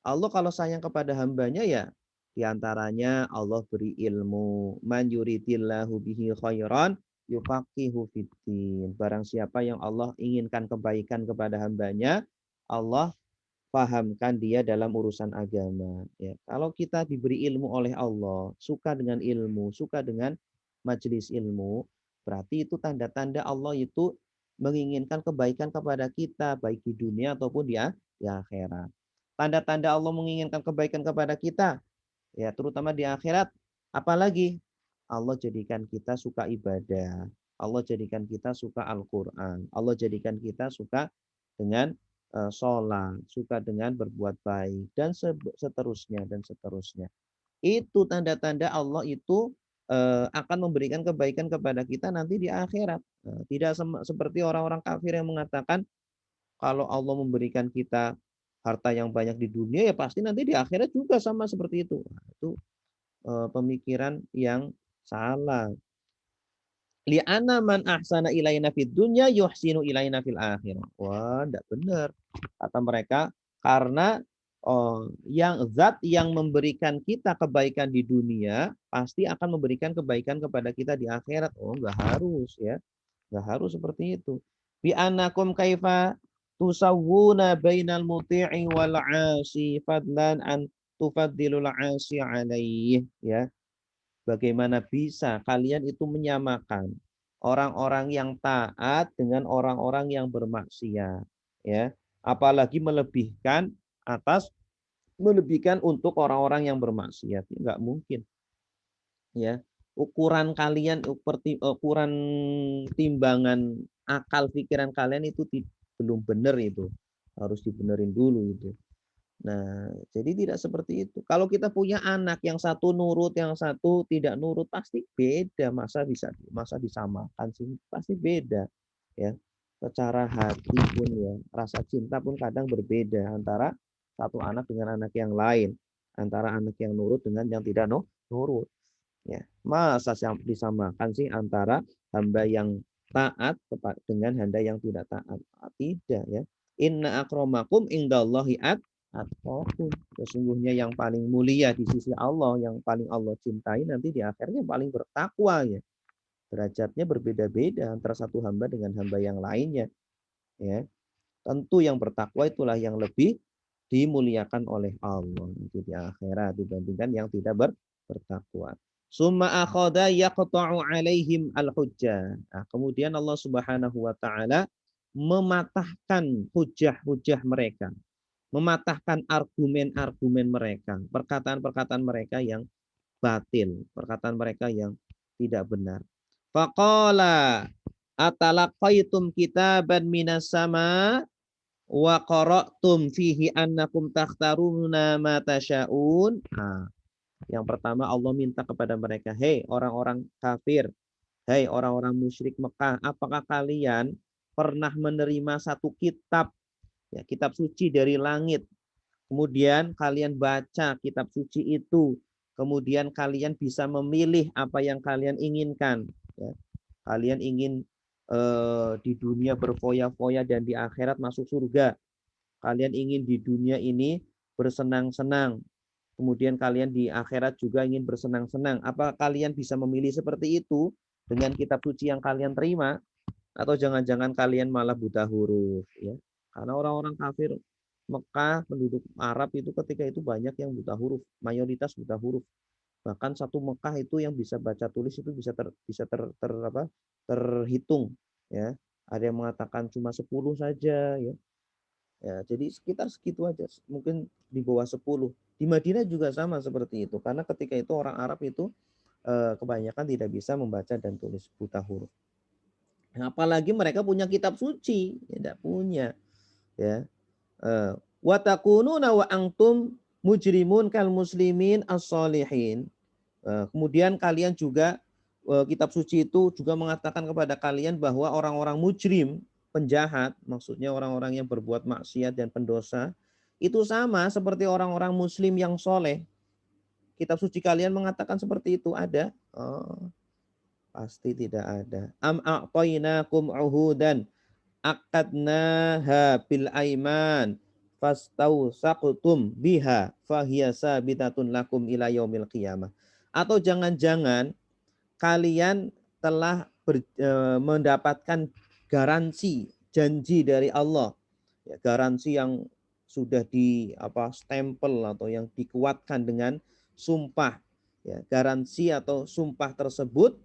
Allah kalau sayang kepada hambanya ya diantaranya Allah beri ilmu. Man yuridillahu bihi khairan yufaqihu fiddin. Barang siapa yang Allah inginkan kebaikan kepada hambanya, Allah pahamkan dia dalam urusan agama. Ya, kalau kita diberi ilmu oleh Allah, suka dengan ilmu, suka dengan majelis ilmu, berarti itu tanda-tanda Allah itu menginginkan kebaikan kepada kita, baik di dunia ataupun di akhirat. Tanda-tanda Allah menginginkan kebaikan kepada kita, ya terutama di akhirat, apalagi Allah jadikan kita suka ibadah, Allah jadikan kita suka Al-Quran, Allah jadikan kita suka dengan sholat, suka dengan berbuat baik, dan seterusnya dan seterusnya. Itu tanda-tanda Allah itu akan memberikan kebaikan kepada kita nanti di akhirat. Tidak seperti orang-orang kafir yang mengatakan kalau Allah memberikan kita harta yang banyak di dunia ya pasti nanti di akhirat juga sama seperti itu. Nah, itu pemikiran yang salah. Li'anna man ahsana ilaina fid dunya yuhsinu ilaina fil akhirah. Wah, enggak benar. Kata mereka, karena yang zat yang memberikan kita kebaikan di dunia pasti akan memberikan kebaikan kepada kita di akhirat. Oh, enggak harus ya. Enggak harus seperti itu. Bi anakum kaifa tusawwuna bainal muti'i wal 'asi fadlan an tufaddilul 'asi alaihi ya. Bagaimana bisa kalian itu menyamakan orang-orang yang taat dengan orang-orang yang bermaksiat, ya. Apalagi melebihkan untuk orang-orang yang bermaksiat, nggak mungkin, ya. Ukuran timbangan akal pikiran kalian itu belum benar itu, harus dibenerin dulu itu. Nah, jadi tidak seperti itu. Kalau kita punya anak yang satu nurut, yang satu tidak nurut, pasti beda. Masa disamakan sih? Pasti beda, ya. Secara hati pun ya, rasa cinta pun kadang berbeda antara satu anak dengan anak yang lain, antara anak yang nurut dengan yang tidak nurut, ya. Masa disamakan sih antara hamba yang taat dengan hamba yang tidak taat? Tidak ya. Inna akramakum indallahi atqakum. Sesungguhnya yang paling mulia di sisi Allah, yang paling Allah cintai nanti di akhirnya paling bertakwa ya. Derajatnya berbeda-beda antara satu hamba dengan hamba yang lainnya. Ya, tentu yang bertakwa itulah yang lebih dimuliakan oleh Allah nanti di akhirat dibandingkan yang tidak bertakwa. Summa akhadha yaqta'u alaihim al-hujjah. Nah, kemudian Allah Subhanahu wa taala mematahkan hujah-hujah mereka, mematahkan argumen-argumen mereka, perkataan-perkataan mereka yang batil, perkataan mereka yang tidak benar. Faqala atalaqaitum kitaban minas sama wa qara'tum fihi annakum takhtaruna ma tasyaun. Nah, yang pertama Allah minta kepada mereka, hei orang-orang kafir, hei orang-orang musyrik Mekah, apakah kalian pernah menerima satu kitab, ya, kitab suci dari langit? Kemudian kalian baca kitab suci itu, kemudian kalian bisa memilih apa yang kalian inginkan. Ya. Kalian ingin di dunia berfoya-foya dan di akhirat masuk surga. Kalian ingin di dunia ini bersenang-senang, kemudian kalian di akhirat juga ingin bersenang-senang. Apa kalian bisa memilih seperti itu dengan kitab suci yang kalian terima? Atau jangan-jangan kalian malah buta huruf? Ya. Karena orang-orang kafir Mekah, penduduk Arab itu ketika itu banyak yang buta huruf, mayoritas buta huruf. Bahkan satu Mekah itu yang bisa baca tulis itu terhitung, ya. Ada yang mengatakan cuma 10 saja, ya. Ya, jadi sekitar segitu aja, mungkin di bawah 10. Di Madinah juga sama seperti itu, karena ketika itu orang Arab itu kebanyakan tidak bisa membaca dan tulis, buta huruf. Nah, apalagi mereka punya kitab suci, tidak punya, ya. Wa takununa wa antum mujrimun kal muslimin as-solihin. Kemudian kalian juga kitab suci itu juga mengatakan kepada kalian bahwa orang-orang mujrim, penjahat, maksudnya orang-orang yang berbuat maksiat dan pendosa, itu sama seperti orang-orang muslim yang soleh. Kitab suci kalian mengatakan seperti itu, ada? Oh, pasti tidak ada. Am a'tainakum uhudan aqadnaha bil aiman fastausaqtum biha fahiya sabitatun lakum ila yaumil qiyamah. Atau jangan-jangan kalian telah mendapatkan garansi, janji dari Allah, ya, garansi yang sudah stempel atau yang dikuatkan dengan sumpah, ya, garansi atau sumpah tersebut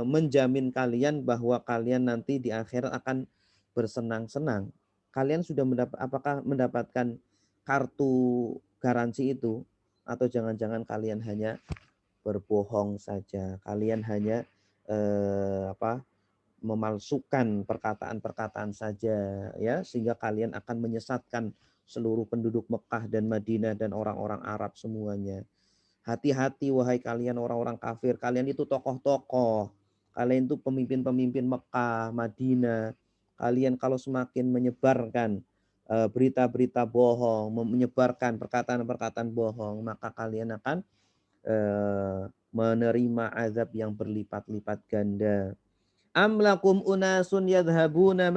menjamin kalian bahwa kalian nanti di akhirat akan bersenang-senang. Kalian sudah apakah mendapatkan kartu garansi itu, atau jangan-jangan kalian hanya berbohong saja, kalian hanya memalsukan perkataan-perkataan saja, ya, sehingga kalian akan menyesatkan seluruh penduduk Mekah dan Madinah dan orang-orang Arab semuanya. hati-hati wahai kalian orang-orang kafir, kalian itu tokoh-tokoh, kalian itu pemimpin-pemimpin Mekah, Madinah, kalian kalau semakin menyebarkan berita-berita bohong, menyebarkan perkataan-perkataan bohong, maka kalian akan menerima azab yang berlipat-lipat ganda. Am lakum unasun yadhhabuna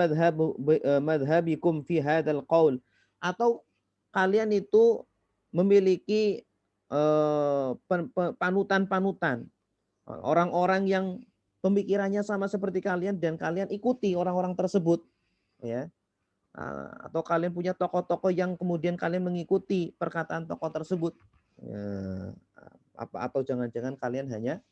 madhhabikum fi hadzal qaul, atau kalian itu memiliki panutan-panutan, orang-orang yang pemikirannya sama seperti kalian dan kalian ikuti orang-orang tersebut, ya. Atau kalian punya tokoh-tokoh yang kemudian kalian mengikuti perkataan tokoh tersebut, ya. Atau jangan-jangan kalian hanya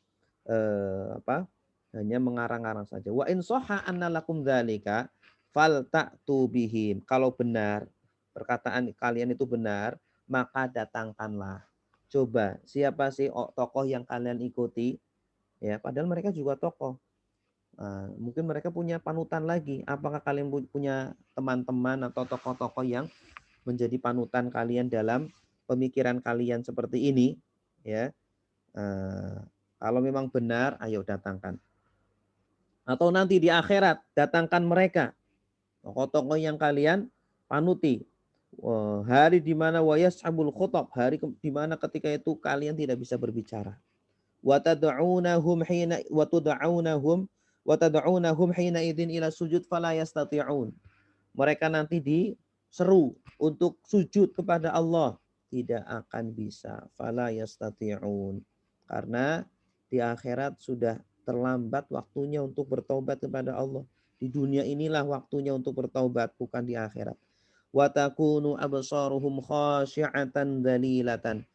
hanya mengarang-arang saja. Wa in sahha anna lakum dzalika fal ta'tu bihim. Kalau benar perkataan kalian itu benar, maka datangkanlah. Coba siapa sih tokoh yang kalian ikuti? Ya, padahal mereka juga tokoh. Mungkin mereka punya panutan lagi. Apakah kalian punya teman-teman atau tokoh-tokoh yang menjadi panutan kalian dalam pemikiran kalian seperti ini? Ya, kalau memang benar, ayo datangkan. Atau nanti di akhirat, datangkan mereka, tokoh-tokoh yang kalian panuti. Hari di mana wayashabul khutab, hari di mana ketika itu kalian tidak bisa berbicara. Wa tad'unahum hina idzin ila sujud fala yastati'un. Mereka nanti diseru untuk sujud kepada Allah, tidak akan bisa. Fala yastati'un. Karena di akhirat sudah terlambat waktunya untuk bertaubat kepada Allah. Di dunia inilah waktunya untuk bertaubat, bukan di akhirat. Wa takunu absaruhum khashi'atan dzalilatan.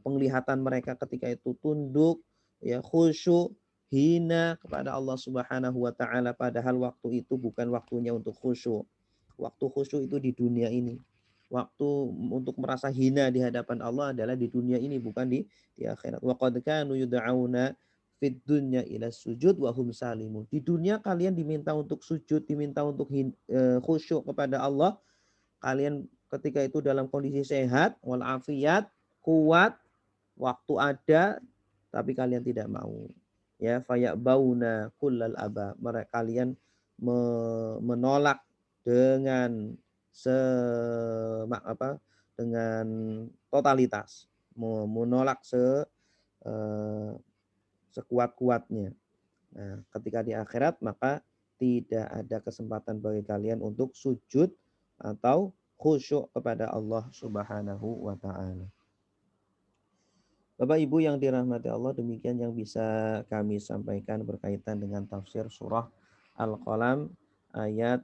Penglihatan mereka ketika itu tunduk, ya, khusyuk, hina kepada Allah Subhanahu wa taala, padahal waktu itu bukan waktunya untuk khusyuk. Waktu khusyuk itu di dunia ini. Waktu untuk merasa hina di hadapan Allah adalah di dunia ini, bukan di akhirat. Wa qad kanu yud'auna fid dunya ila sujud wa hum salimun. Di dunia kalian diminta untuk sujud, diminta untuk khusyuk kepada Allah. Kalian ketika itu dalam kondisi sehat, walafiat, kuat, waktu ada, tapi kalian tidak mau. Ya, faya'bauna kullal aba. Mereka kalian menolak dengan dengan totalitas, menolak sekuat-kuatnya. Nah, ketika di akhirat maka tidak ada kesempatan bagi kalian untuk sujud atau khusyuk kepada Allah Subhanahu wa taala. Bapak Ibu yang dirahmati Allah, demikian yang bisa kami sampaikan berkaitan dengan tafsir surah Al-Qalam ayat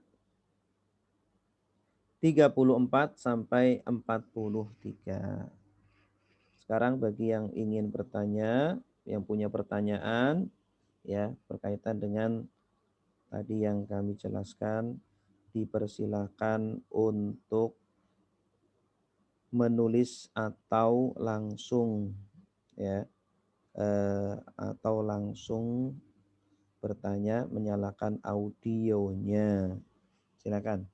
34 sampai 43. Sekarang bagi yang ingin bertanya, yang punya pertanyaan ya berkaitan dengan tadi yang kami jelaskan, dipersilakan untuk menulis atau langsung ya atau langsung bertanya, menyalakan audionya. Silakan.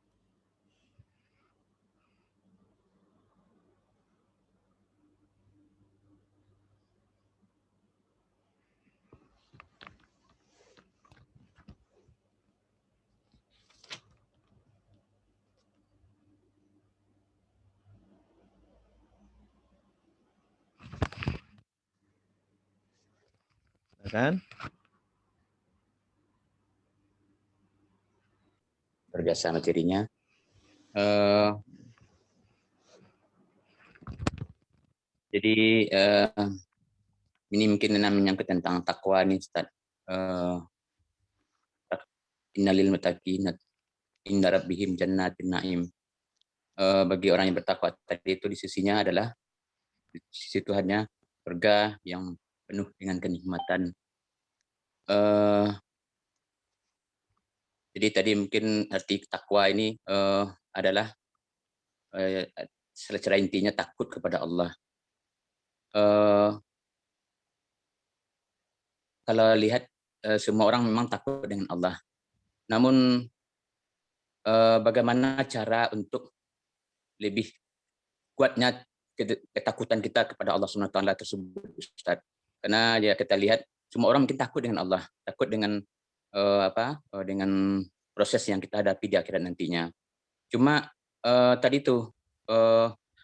Silakan. Berbiasa materinya. Jadi ini mungkin menyangkut tentang takwa nih, Ustaz. Innalil muttaqin inda rabbihim jannatin na'im. Bagi orang yang bertakwa tadi itu di sisinya adalah di sisi Tuhannya surga yang penuh dengan kenikmatan. Jadi tadi mungkin arti takwa ini adalah secara intinya takut kepada Allah. Kalau lihat semua orang memang takut dengan Allah. Namun bagaimana cara untuk lebih kuatnya ketakutan kita kepada Allah Subhanahu wa taala tersebut, Ustaz. Karena ya kita lihat semua orang mungkin takut dengan Allah, takut dengan dengan proses yang kita hadapi di akhirat nantinya. Cuma tadi tuh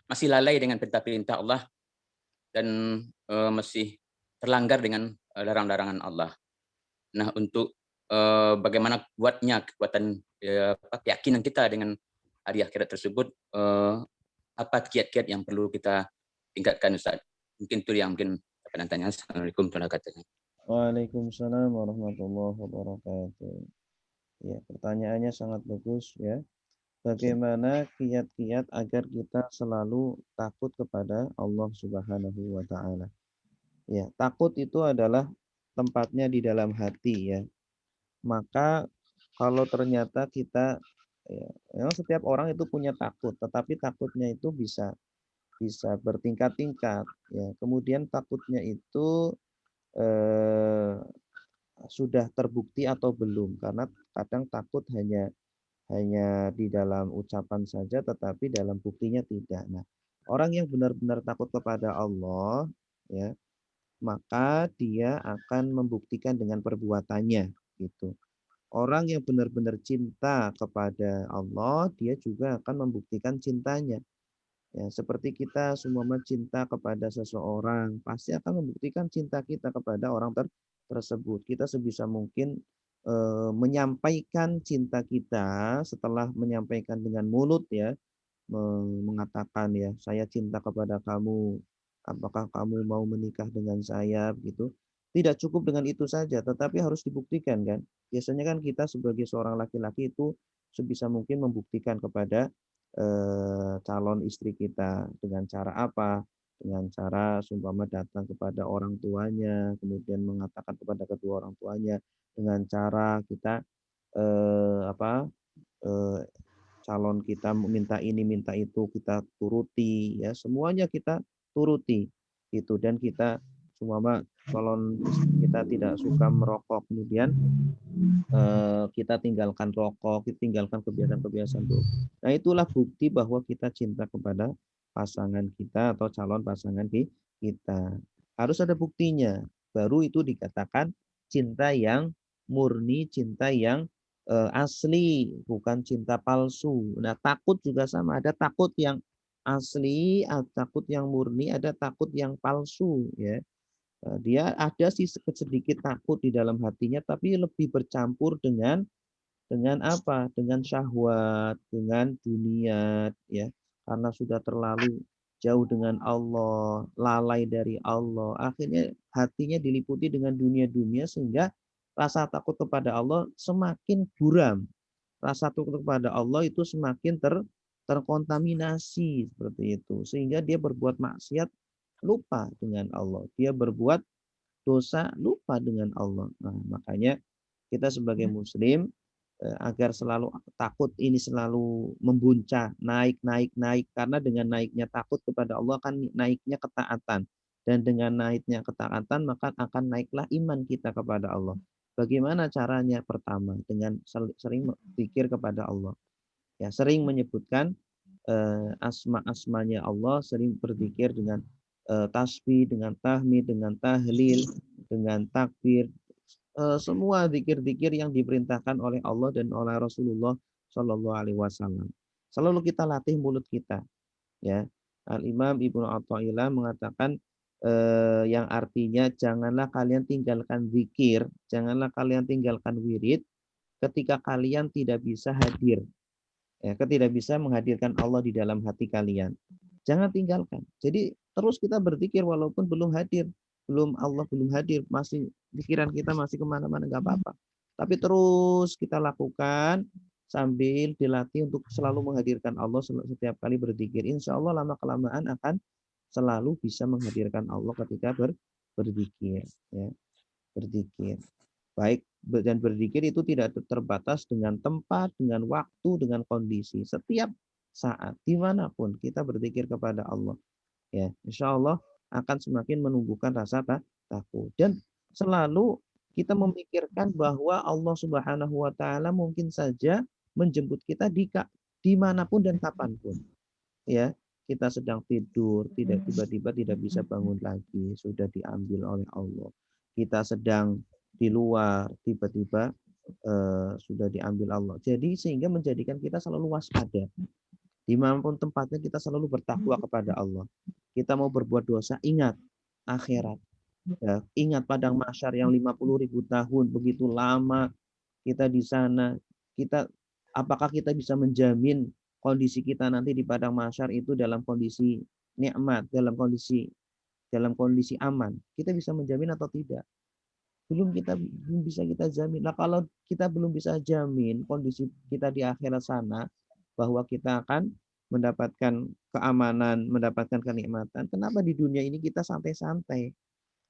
masih lalai dengan perintah-perintah Allah dan masih terlanggar dengan larang-larangan Allah. Nah, untuk bagaimana kuatnya kekuatan keyakinan kita dengan hari akhirat tersebut, apa kiat-kiat yang perlu kita tingkatkan, Ustaz? Mungkin itu yang mungkin tanya. Assalamualaikum warahmatullahi wabarakatuh. Waalaikumsalam warahmatullahi wabarakatuh. Ya, pertanyaannya sangat bagus ya. Bagaimana kiat-kiat agar kita selalu takut kepada Allah Subhanahu wa taala? Ya, takut itu adalah tempatnya di dalam hati ya. Maka kalau ternyata kita ya, memang setiap orang itu punya takut, tetapi takutnya itu bisa bertingkat-tingkat ya. Kemudian takutnya itu sudah terbukti atau belum, karena kadang takut hanya di dalam ucapan saja tetapi dalam buktinya tidak. Nah, orang yang benar-benar takut kepada Allah ya, maka dia akan membuktikan dengan perbuatannya gitu. Orang yang benar-benar cinta kepada Allah, dia juga akan membuktikan cintanya. Ya, seperti kita semua cinta kepada seseorang, pasti akan membuktikan cinta kita kepada orang tersebut. Kita sebisa mungkin menyampaikan cinta kita setelah menyampaikan dengan mulut ya, mengatakan ya, saya cinta kepada kamu, apakah kamu mau menikah dengan saya gitu. Tidak cukup dengan itu saja, tetapi harus dibuktikan kan. Biasanya kan kita sebagai seorang laki-laki itu sebisa mungkin membuktikan kepada calon istri kita dengan cara apa? Dengan cara seumpama datang kepada orang tuanya, kemudian mengatakan kepada kedua orang tuanya, dengan cara kita calon kita minta ini minta itu kita turuti ya, semuanya kita turuti gitu. Dan kita seumpama calon kita tidak suka merokok, kemudian kita tinggalkan rokok, kita tinggalkan kebiasaan-kebiasaan buruk. Nah, itulah bukti bahwa kita cinta kepada pasangan kita atau calon pasangan kita. Harus ada buktinya, baru itu dikatakan cinta yang murni, cinta yang asli, bukan cinta palsu. Nah, takut juga sama, ada takut yang asli, ada takut yang murni, ada takut yang palsu ya. Dia ada sih sedikit takut di dalam hatinya, tapi lebih bercampur dengan apa? Dengan syahwat, dengan dunia ya. Karena sudah terlalu jauh dengan Allah, lalai dari Allah, akhirnya hatinya diliputi dengan dunia-dunia sehingga rasa takut kepada Allah semakin buram. Rasa takut kepada Allah itu semakin terkontaminasi seperti itu, sehingga dia berbuat maksiat lupa dengan Allah. Dia berbuat dosa lupa dengan Allah. Nah, makanya kita sebagai muslim agar selalu takut ini selalu membuncah, naik karena dengan naiknya takut kepada Allah akan naiknya ketaatan, dan dengan naiknya ketaatan maka akan naiklah iman kita kepada Allah. Bagaimana caranya? Pertama, dengan sering berzikir kepada Allah. Ya, sering menyebutkan asma-asmanya Allah, sering berzikir dengan tasbih, dengan tahmid, dengan tahlil, dengan takbir, semua zikir-zikir yang diperintahkan oleh Allah dan oleh Rasulullah Shallallahu Alaihi Wasallam. Selalu kita latih mulut kita. Ya, Al Imam Ibnu Athaillah mengatakan yang artinya janganlah kalian tinggalkan zikir, janganlah kalian tinggalkan wirid ketika kalian tidak bisa hadir. Ya, tidak bisa menghadirkan Allah di dalam hati kalian. Jangan tinggalkan. Jadi terus kita berzikir walaupun belum hadir, Allah belum hadir, masih pikiran kita masih kemana-mana, nggak apa-apa. Tapi terus kita lakukan sambil dilatih untuk selalu menghadirkan Allah setiap kali berzikir. Insya Allah lama-kelamaan akan selalu bisa menghadirkan Allah ketika berzikir. Ya, berzikir. Baik, dan berzikir itu tidak terbatas dengan tempat, dengan waktu, dengan kondisi. Setiap saat, dimanapun kita berzikir kepada Allah. Ya, insya Allah akan semakin menumbuhkan rasa takut. Dan selalu kita memikirkan bahwa Allah Subhanahu wa taala mungkin saja menjemput kita dimanapun dan kapanpun. Ya, kita sedang tidur, tidak tiba-tiba tidak bisa bangun lagi, sudah diambil oleh Allah. Kita sedang di luar, tiba-tiba sudah diambil Allah. Jadi sehingga menjadikan kita selalu waspada. Dimanapun tempatnya kita selalu bertakwa kepada Allah. Kita mau berbuat dosa, ingat akhirat. Ya, ingat padang mahsyar yang 50.000 tahun, begitu lama kita di sana. Apakah kita bisa menjamin kondisi kita nanti di padang mahsyar itu dalam kondisi nikmat, dalam kondisi aman? Kita bisa menjamin atau tidak? Belum bisa kita jamin. Nah, kalau kita belum bisa jamin kondisi kita di akhirat sana bahwa kita akan mendapatkan keamanan, mendapatkan kenikmatan, kenapa di dunia ini kita santai-santai?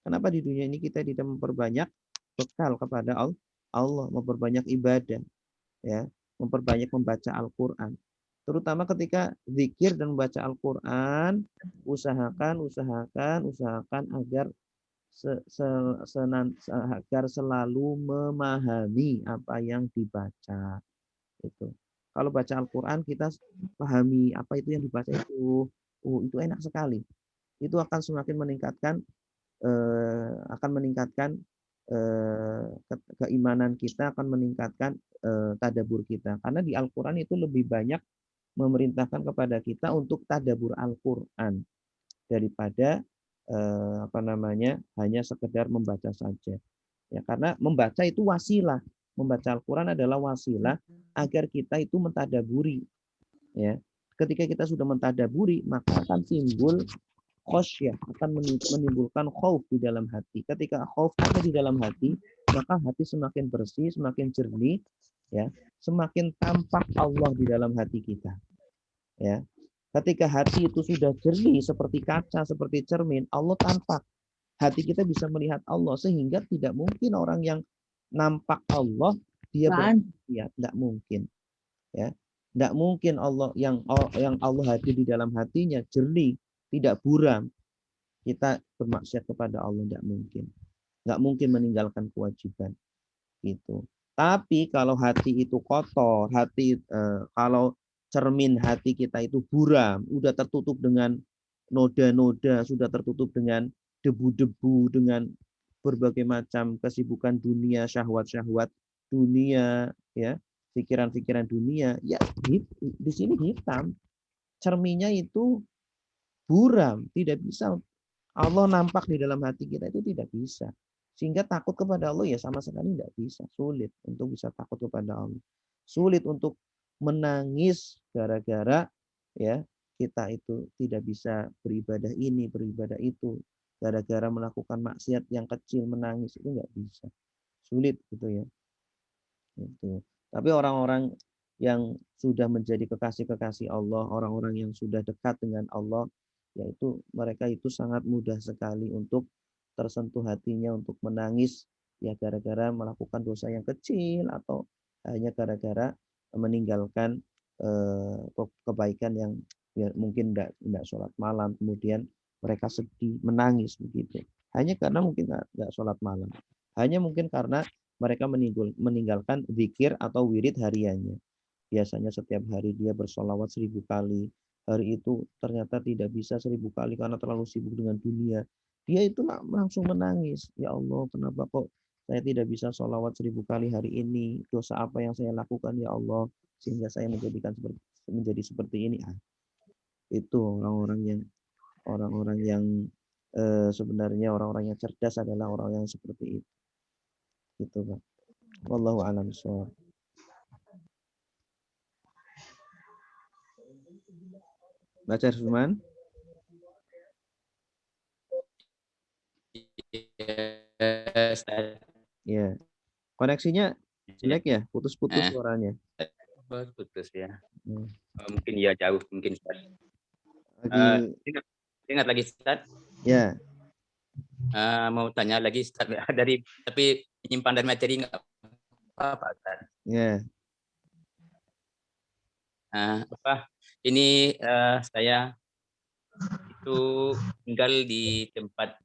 Kenapa di dunia ini kita tidak memperbanyak bekal kepada Allah, memperbanyak ibadah, ya, memperbanyak membaca Al-Qur'an. Terutama ketika zikir dan membaca Al-Qur'an, usahakan agar agar selalu memahami apa yang dibaca. Itu. Kalau baca Al-Qur'an kita pahami apa itu yang dibaca itu. Itu enak sekali. Itu akan semakin meningkatkan keimanan kita, akan meningkatkan tadabbur kita. Karena di Al-Qur'an itu lebih banyak memerintahkan kepada kita untuk tadabbur Al-Qur'an daripada hanya sekedar membaca saja. Ya, karena membaca itu wasilah. Membaca Al-Qur'an adalah wasilah agar kita itu mentadaburi. Ya. Ketika kita sudah mentadaburi, maka akan timbul khosyah, akan menimbulkan khauf di dalam hati. Ketika khauf ada di dalam hati, maka hati semakin bersih, semakin jernih, ya, semakin tampak Allah di dalam hati kita. Ya. Ketika hati itu sudah jernih seperti kaca, seperti cermin, Allah tampak. Hati kita bisa melihat Allah, sehingga tidak mungkin orang yang nampak Allah dia bermaksiat, tidak mungkin. Ya, tidak mungkin Allah yang Allah hadir di dalam hatinya jernih, tidak buram. Kita bermaksiat kepada Allah, tidak mungkin. Nggak mungkin meninggalkan kewajiban. Gitu. Tapi kalau hati itu kotor, kalau cermin hati kita itu buram, udah tertutup dengan noda-noda, sudah tertutup dengan debu-debu, dengan berbagai macam kesibukan dunia, syahwat-syahwat dunia, ya, pikiran-pikiran dunia, ya di sini hitam. Cerminnya itu buram, tidak bisa Allah nampak di dalam hati kita, itu tidak bisa. Sehingga takut kepada Allah ya sama sekali tidak bisa. Sulit untuk bisa takut kepada Allah. Sulit untuk menangis gara-gara ya kita itu tidak bisa beribadah ini, beribadah itu. Gara-gara melakukan maksiat yang kecil, menangis itu nggak bisa. Sulit gitu ya. Itu. Tapi orang-orang yang sudah menjadi kekasih-kekasih Allah, orang-orang yang sudah dekat dengan Allah, yaitu mereka itu sangat mudah sekali untuk tersentuh hatinya, untuk menangis ya gara-gara melakukan dosa yang kecil atau hanya gara-gara meninggalkan kebaikan yang ya, mungkin tidak sholat malam, kemudian mereka sedih, menangis begitu. Hanya karena mungkin nggak sholat malam. Hanya mungkin karena mereka meninggalkan zikir atau wirid hariannya. Biasanya setiap hari dia bersolawat 1000 kali. Hari itu ternyata tidak bisa 1000 kali karena terlalu sibuk dengan dunia. Dia itu langsung menangis. Ya Allah, kenapa kok saya tidak bisa solawat 1000 kali hari ini? Dosa apa yang saya lakukan ya Allah sehingga saya menjadi seperti ini? Itu orang-orang yang sebenarnya orang-orang yang cerdas adalah orang yang seperti itu. Gitu, Pak. Wallahu a'lam bishawab. Baca Firman. Yes, Ya. Koneksinya jelek ya, putus-putus suaranya. putus ya. Mungkin ya jauh mungkin. Lagi ingat lagi Ustaz. ya. Mau tanya lagi Ustaz tapi menyimpan dari materi nggak apa-apa Ustaz. Ya. Ini saya itu tinggal di tempat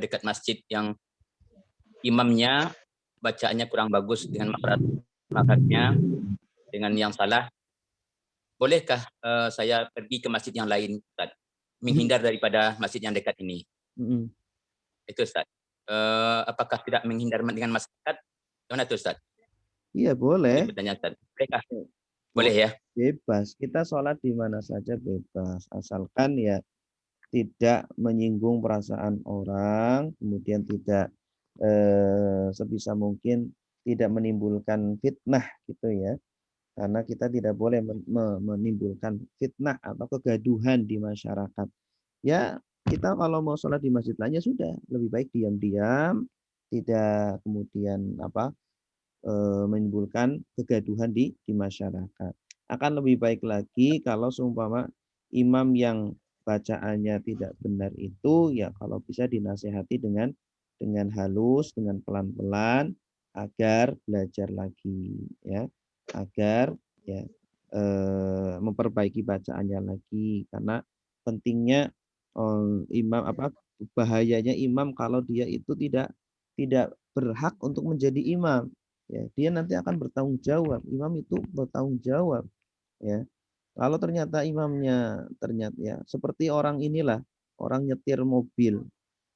dekat masjid yang imamnya bacaannya kurang bagus dengan makhrajnya dengan yang salah. bolehkah saya pergi ke masjid yang lain, Ustaz? Menghindar daripada masjid yang dekat ini. Itu Ustaz. Apakah tidak menghindar dengan masyarakat? Gimana tuh Ustaz? Iya boleh. Ini pertanyaan Ustaz. Bolehkah? Boleh ya? Bebas. Kita sholat di mana saja bebas. Asalkan ya tidak menyinggung perasaan orang, kemudian tidak sebisa mungkin tidak menimbulkan fitnah gitu ya. Karena kita tidak boleh menimbulkan fitnah atau kegaduhan di masyarakat. Ya, kita kalau mau sholat di masjid lainnya sudah lebih baik diam-diam, tidak kemudian menimbulkan kegaduhan di masyarakat. Akan lebih baik lagi kalau seumpama imam yang bacaannya tidak benar itu ya kalau bisa dinasehati dengan halus, dengan pelan-pelan agar belajar lagi ya, agar ya memperbaiki bacaannya lagi karena pentingnya imam bahayanya imam kalau dia itu tidak berhak untuk menjadi imam. Ya, dia nanti akan bertanggung jawab. Imam itu bertanggung jawab. Ya, kalau ternyata imamnya ya seperti orang inilah, orang nyetir mobil,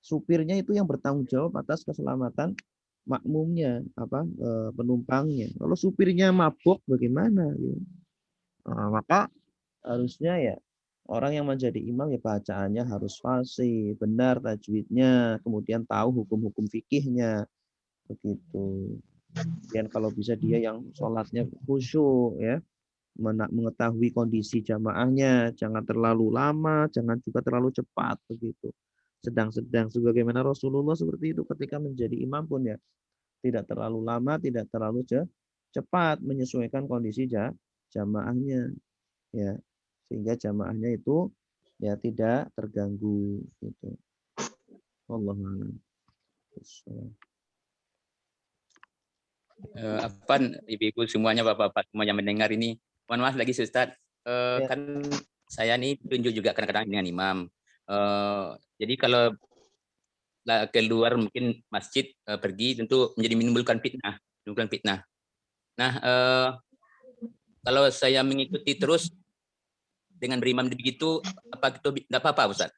supirnya itu yang bertanggung jawab atas keselamatan makmumnya, penumpangnya. Kalau supirnya mabuk bagaimana? Ya? Nah, maka harusnya ya orang yang menjadi imam ya bacaannya harus fasih, benar tajwidnya, kemudian tahu hukum-hukum fikihnya, begitu. Dan kalau bisa dia yang sholatnya khusyuk ya, mengetahui kondisi jamaahnya, jangan terlalu lama, jangan juga terlalu cepat begitu. Sedang-sedang sebagaimana Rasulullah seperti itu ketika menjadi imam pun ya, tidak terlalu lama, tidak terlalu cepat, menyesuaikan kondisi jamaahnya ya. Sehingga jamaahnya itu ya tidak terganggu gitu. Wallahu a'lam. Ibu-ibu semuanya, bapak-bapak semua yang mendengar ini, mohon maaf lagi Ustaz, Ya. kan saya nih tunjuk juga kadang-kadang dengan imam. Jadi kalau keluar mungkin masjid pergi tentu menjadi menimbulkan fitnah. Nah, kalau saya mengikuti terus dengan berimam begitu, apa itu tidak apa-apa Ustaz?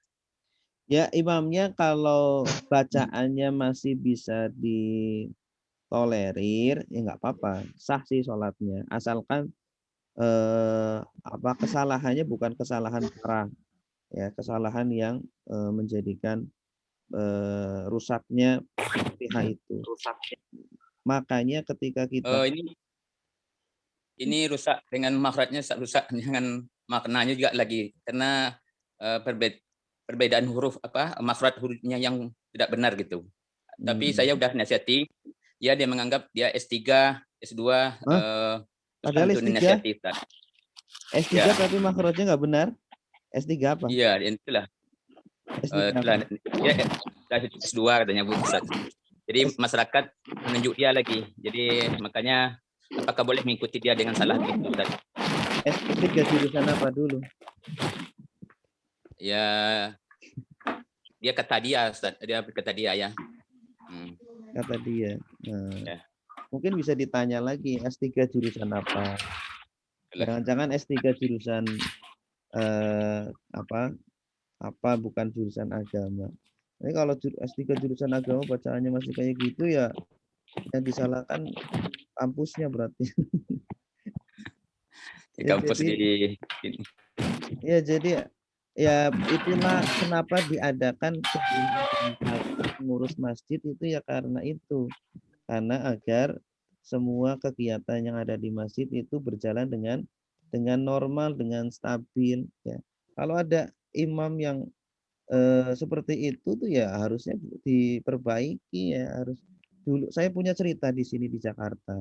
Ya, imamnya kalau bacaannya masih bisa ditolerir, ya nggak apa-apa, sah sih sholatnya. Asalkan kesalahannya bukan kesalahan parah, ya kesalahan yang menjadikan rusaknya pihak itu. Makanya ketika kita ini rusak dengan makhrajnya, rusak dengan maknanya juga lagi karena perbedaan huruf makhraj hurufnya yang tidak benar gitu. Tapi saya udah nasihati, dia menganggap dia S3, S2 padahal untuk S3 dinasihati. S3 ya. Tapi makhrajnya nggak benar. S3 apa? Iya, itulah. Ya, S2 katanya Bu Ustaz. Jadi masyarakat menunjuk dia lagi. Jadi makanya apakah boleh mengikuti dia dengan salah begitu Ustaz? S3 jurusan apa dulu? Ya, dia kata dia Ustaz. Dia berkata dia ya. Kata dia. Nah, ya. Mungkin bisa ditanya lagi S3 jurusan apa? Jangan-jangan S3 jurusan bukan jurusan agama. Ini kalau S3 jurusan agama bacaannya masih kayak gitu ya yang disalahkan kampusnya berarti. Kampus jadi ya itulah kenapa diadakan pengurus masjid itu ya karena itu. Karena agar semua kegiatan yang ada di masjid itu berjalan dengan normal, dengan stabil ya. Kalau ada imam yang seperti itu tuh ya harusnya diperbaiki ya. Harus dulu saya punya cerita di sini di Jakarta.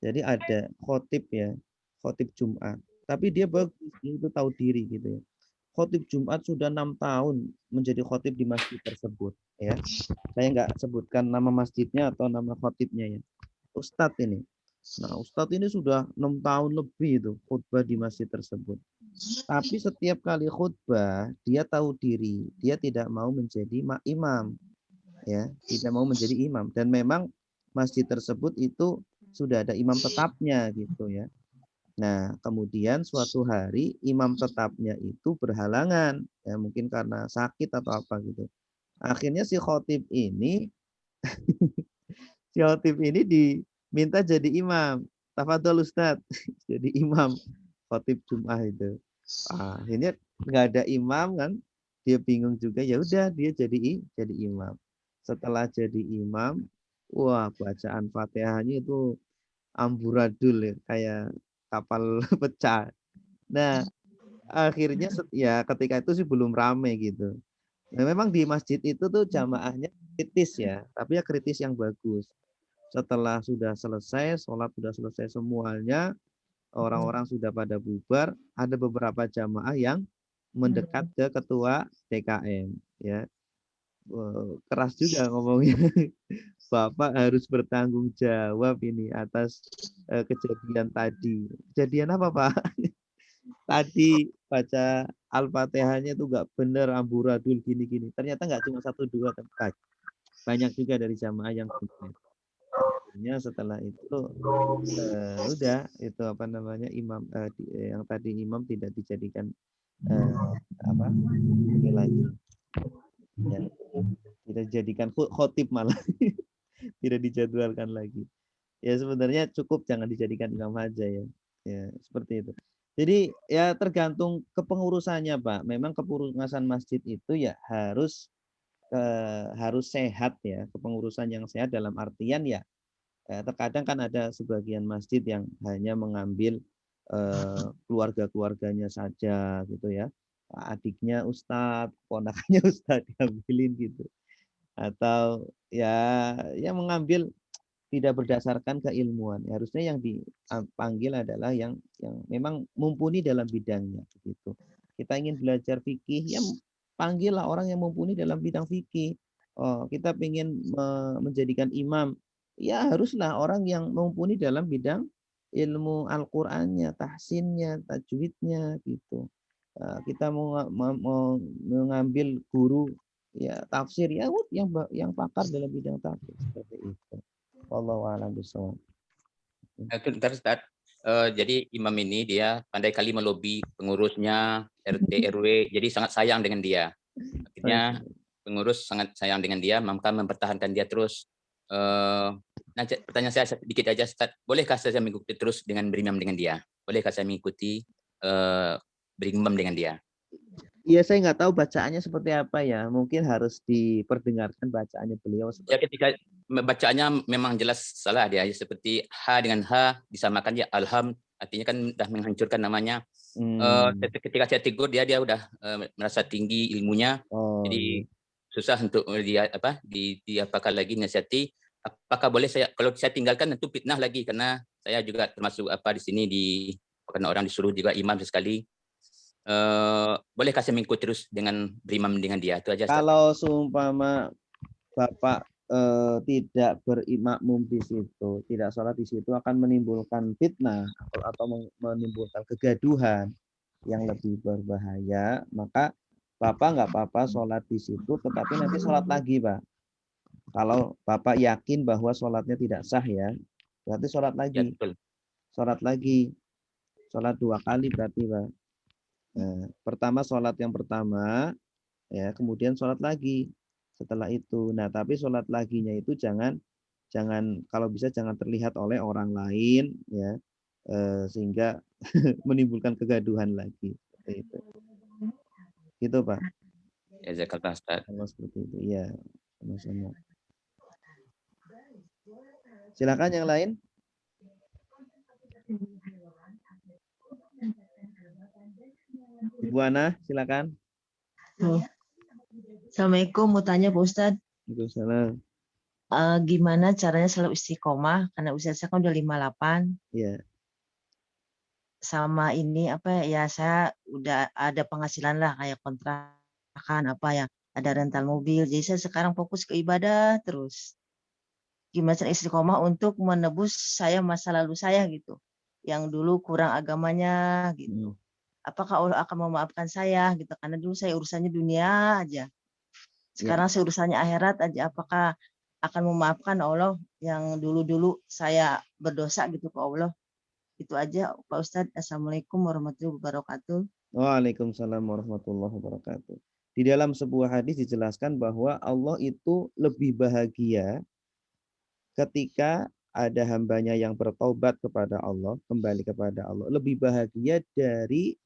Jadi ada khotib ya, khotib Jumat. Tapi dia bagus, itu tahu diri gitu ya. Khotib Jumat sudah 6 tahun menjadi khotib di masjid tersebut ya. Saya nggak sebutkan nama masjidnya atau nama khotibnya ya. Ustadz ini. Nah, Ustadz ini sudah 6 tahun lebih itu khutbah di masjid tersebut. Tapi setiap kali khutbah dia tahu diri, dia tidak mau menjadi imam. Ya, tidak mau menjadi imam dan memang masjid tersebut itu sudah ada imam tetapnya gitu ya. Nah, kemudian suatu hari imam tetapnya itu berhalangan, ya mungkin karena sakit atau apa gitu. Akhirnya si khotib ini diminta jadi imam. Tafadhol Ustaz, jadi imam khotib Jum'ah itu. Akhirnya nggak ada imam kan, dia bingung juga. Ya udah dia jadi imam. Setelah jadi imam, wah bacaan Fatihahnya itu amburadul ya, kayak kapal pecah. Nah, akhirnya ya ketika itu sih belum rame gitu. Nah, memang di masjid itu tuh jamaahnya kritis ya, tapi ya kritis yang bagus. Setelah sudah selesai, sholat sudah selesai semuanya, orang-orang sudah pada bubar, ada beberapa jamaah yang mendekat ke ketua DKM ya. Keras juga ngomongnya. Bapak harus bertanggung jawab ini atas kejadian tadi. Kejadian apa, Pak? Tadi baca Al-Fatihahnya itu nggak benar, amburadul gini-gini. Ternyata nggak cuma satu dua, tapi banyak juga dari jamaah yang benar. Akhirnya setelah itu udah itu apa namanya imam yang tadi imam tidak dijadikan apa ini lagi ya, tidak dijadikan khotib malah tidak dijadwalkan lagi. Ya sebenarnya cukup jangan dijadikan imam aja ya. Ya, seperti itu. Jadi ya tergantung kepengurusannya, Pak. Memang kepengurusan masjid itu ya harus sehat ya, kepengurusan yang sehat dalam artian ya terkadang kan ada sebagian masjid yang hanya mengambil keluarga-keluarganya saja gitu ya. Adiknya ustadz, ponakannya ustadz diambilin gitu. Atau ya mengambil tidak berdasarkan keilmuan. Harusnya yang dipanggil adalah yang memang mumpuni dalam bidangnya begitu. Kita ingin belajar fikih, ya panggillah orang yang mumpuni dalam bidang fikih. Oh, kita ingin menjadikan imam, ya haruslah orang yang mumpuni dalam bidang ilmu Al-Qur'annya, tahsinnya, tajwidnya gitu. Kita mau mengambil guru ya tafsir ya yang pakar dalam bidang tafsir seperti itu. Wallahu a'lam bishawab. Bentar, Ustaz. Jadi imam ini dia pandai kali melobi pengurusnya, RT RW, jadi sangat sayang dengan dia. Akhirnya pengurus sangat sayang dengan dia, maka mempertahankan dia terus. Nah, pertanyaan saya sedikit aja, Ustaz. Bolehkah saya mengikuti terus dengan berimam dengan dia? Bolehkah saya mengikuti berimam dengan dia? Iya, saya nggak tahu bacaannya seperti apa ya. Mungkin harus diperdengarkan bacaannya beliau Ya, seperti ketika bacaannya memang jelas salah dia, seperti H dengan H disamakan ya alham, artinya kan sudah menghancurkan namanya. Ketika saya tegur dia udah merasa tinggi ilmunya, Oh, jadi iya. susah untuk dia diapakan lagi nasihati. Apakah boleh saya kalau saya tinggalkan tentu fitnah lagi, karena saya juga termasuk di sini karena orang disuruh juga imam sekali. Bolehkah saya mengikuti terus dengan berimam dengan dia? Itu aja, Ustaz. Kalau seumpama Bapak tidak bermakmum di situ, tidak sholat di situ akan menimbulkan fitnah atau menimbulkan kegaduhan yang lebih berbahaya, maka Bapak nggak apa-apa sholat di situ, tetapi nanti sholat lagi, Pak. Kalau Bapak yakin bahwa sholatnya tidak sah ya, berarti sholat Ya, lagi. betul. Sholat lagi. Sholat 2 kali berarti, Pak. Nah, pertama sholat yang pertama, ya kemudian sholat lagi setelah itu. Nah, tapi sholat laginya itu jangan kalau bisa jangan terlihat oleh orang lain ya, sehingga menimbulkan kegaduhan lagi. Seperti itu. Gitu, Pak. Ya, Zakallah, Ustaz. Kalau seperti itu, ya sama-sama. Silakan yang lain. Ibu Ana, silakan. Assalamualaikum, mau tanya Pak Ustadz, Waalaikumsalam. gimana caranya selalu istiqomah karena usia saya kan udah 58, Ya, sama ini apa ya, saya udah ada penghasilan lah kayak kontrakan apa ya, ada rental mobil, jadi saya sekarang fokus ke ibadah terus. Gimana cara istiqomah untuk menebus saya masa lalu saya gitu, yang dulu kurang agamanya gitu. Apakah Allah akan memaafkan saya gitu, karena dulu saya urusannya dunia aja. Sekarang saya urusannya akhirat aja. Apakah akan memaafkan Allah yang dulu-dulu saya berdosa gitu ke Allah? Itu aja Pak Ustadz. Assalamualaikum warahmatullahi wabarakatuh. Waalaikumsalam warahmatullahi wabarakatuh. Di dalam sebuah hadis dijelaskan bahwa Allah itu lebih bahagia ketika ada hambanya yang bertaubat kepada Allah, kembali kepada Allah. Lebih bahagia dari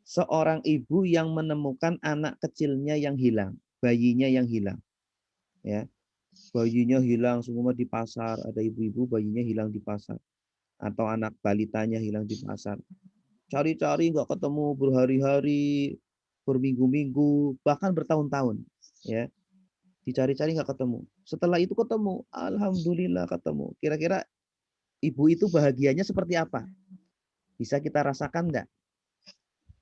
seorang ibu yang menemukan anak kecilnya yang hilang, bayinya yang hilang. Ya, bayinya hilang semua di pasar. Ada ibu-ibu bayinya hilang di pasar. Atau anak balitanya hilang di pasar. Cari-cari nggak ketemu berhari-hari, berminggu-minggu, bahkan bertahun-tahun. Ya, dicari-cari nggak ketemu. Setelah itu ketemu, alhamdulillah ketemu. Kira-kira ibu itu bahagianya seperti apa? Bisa kita rasakan nggak?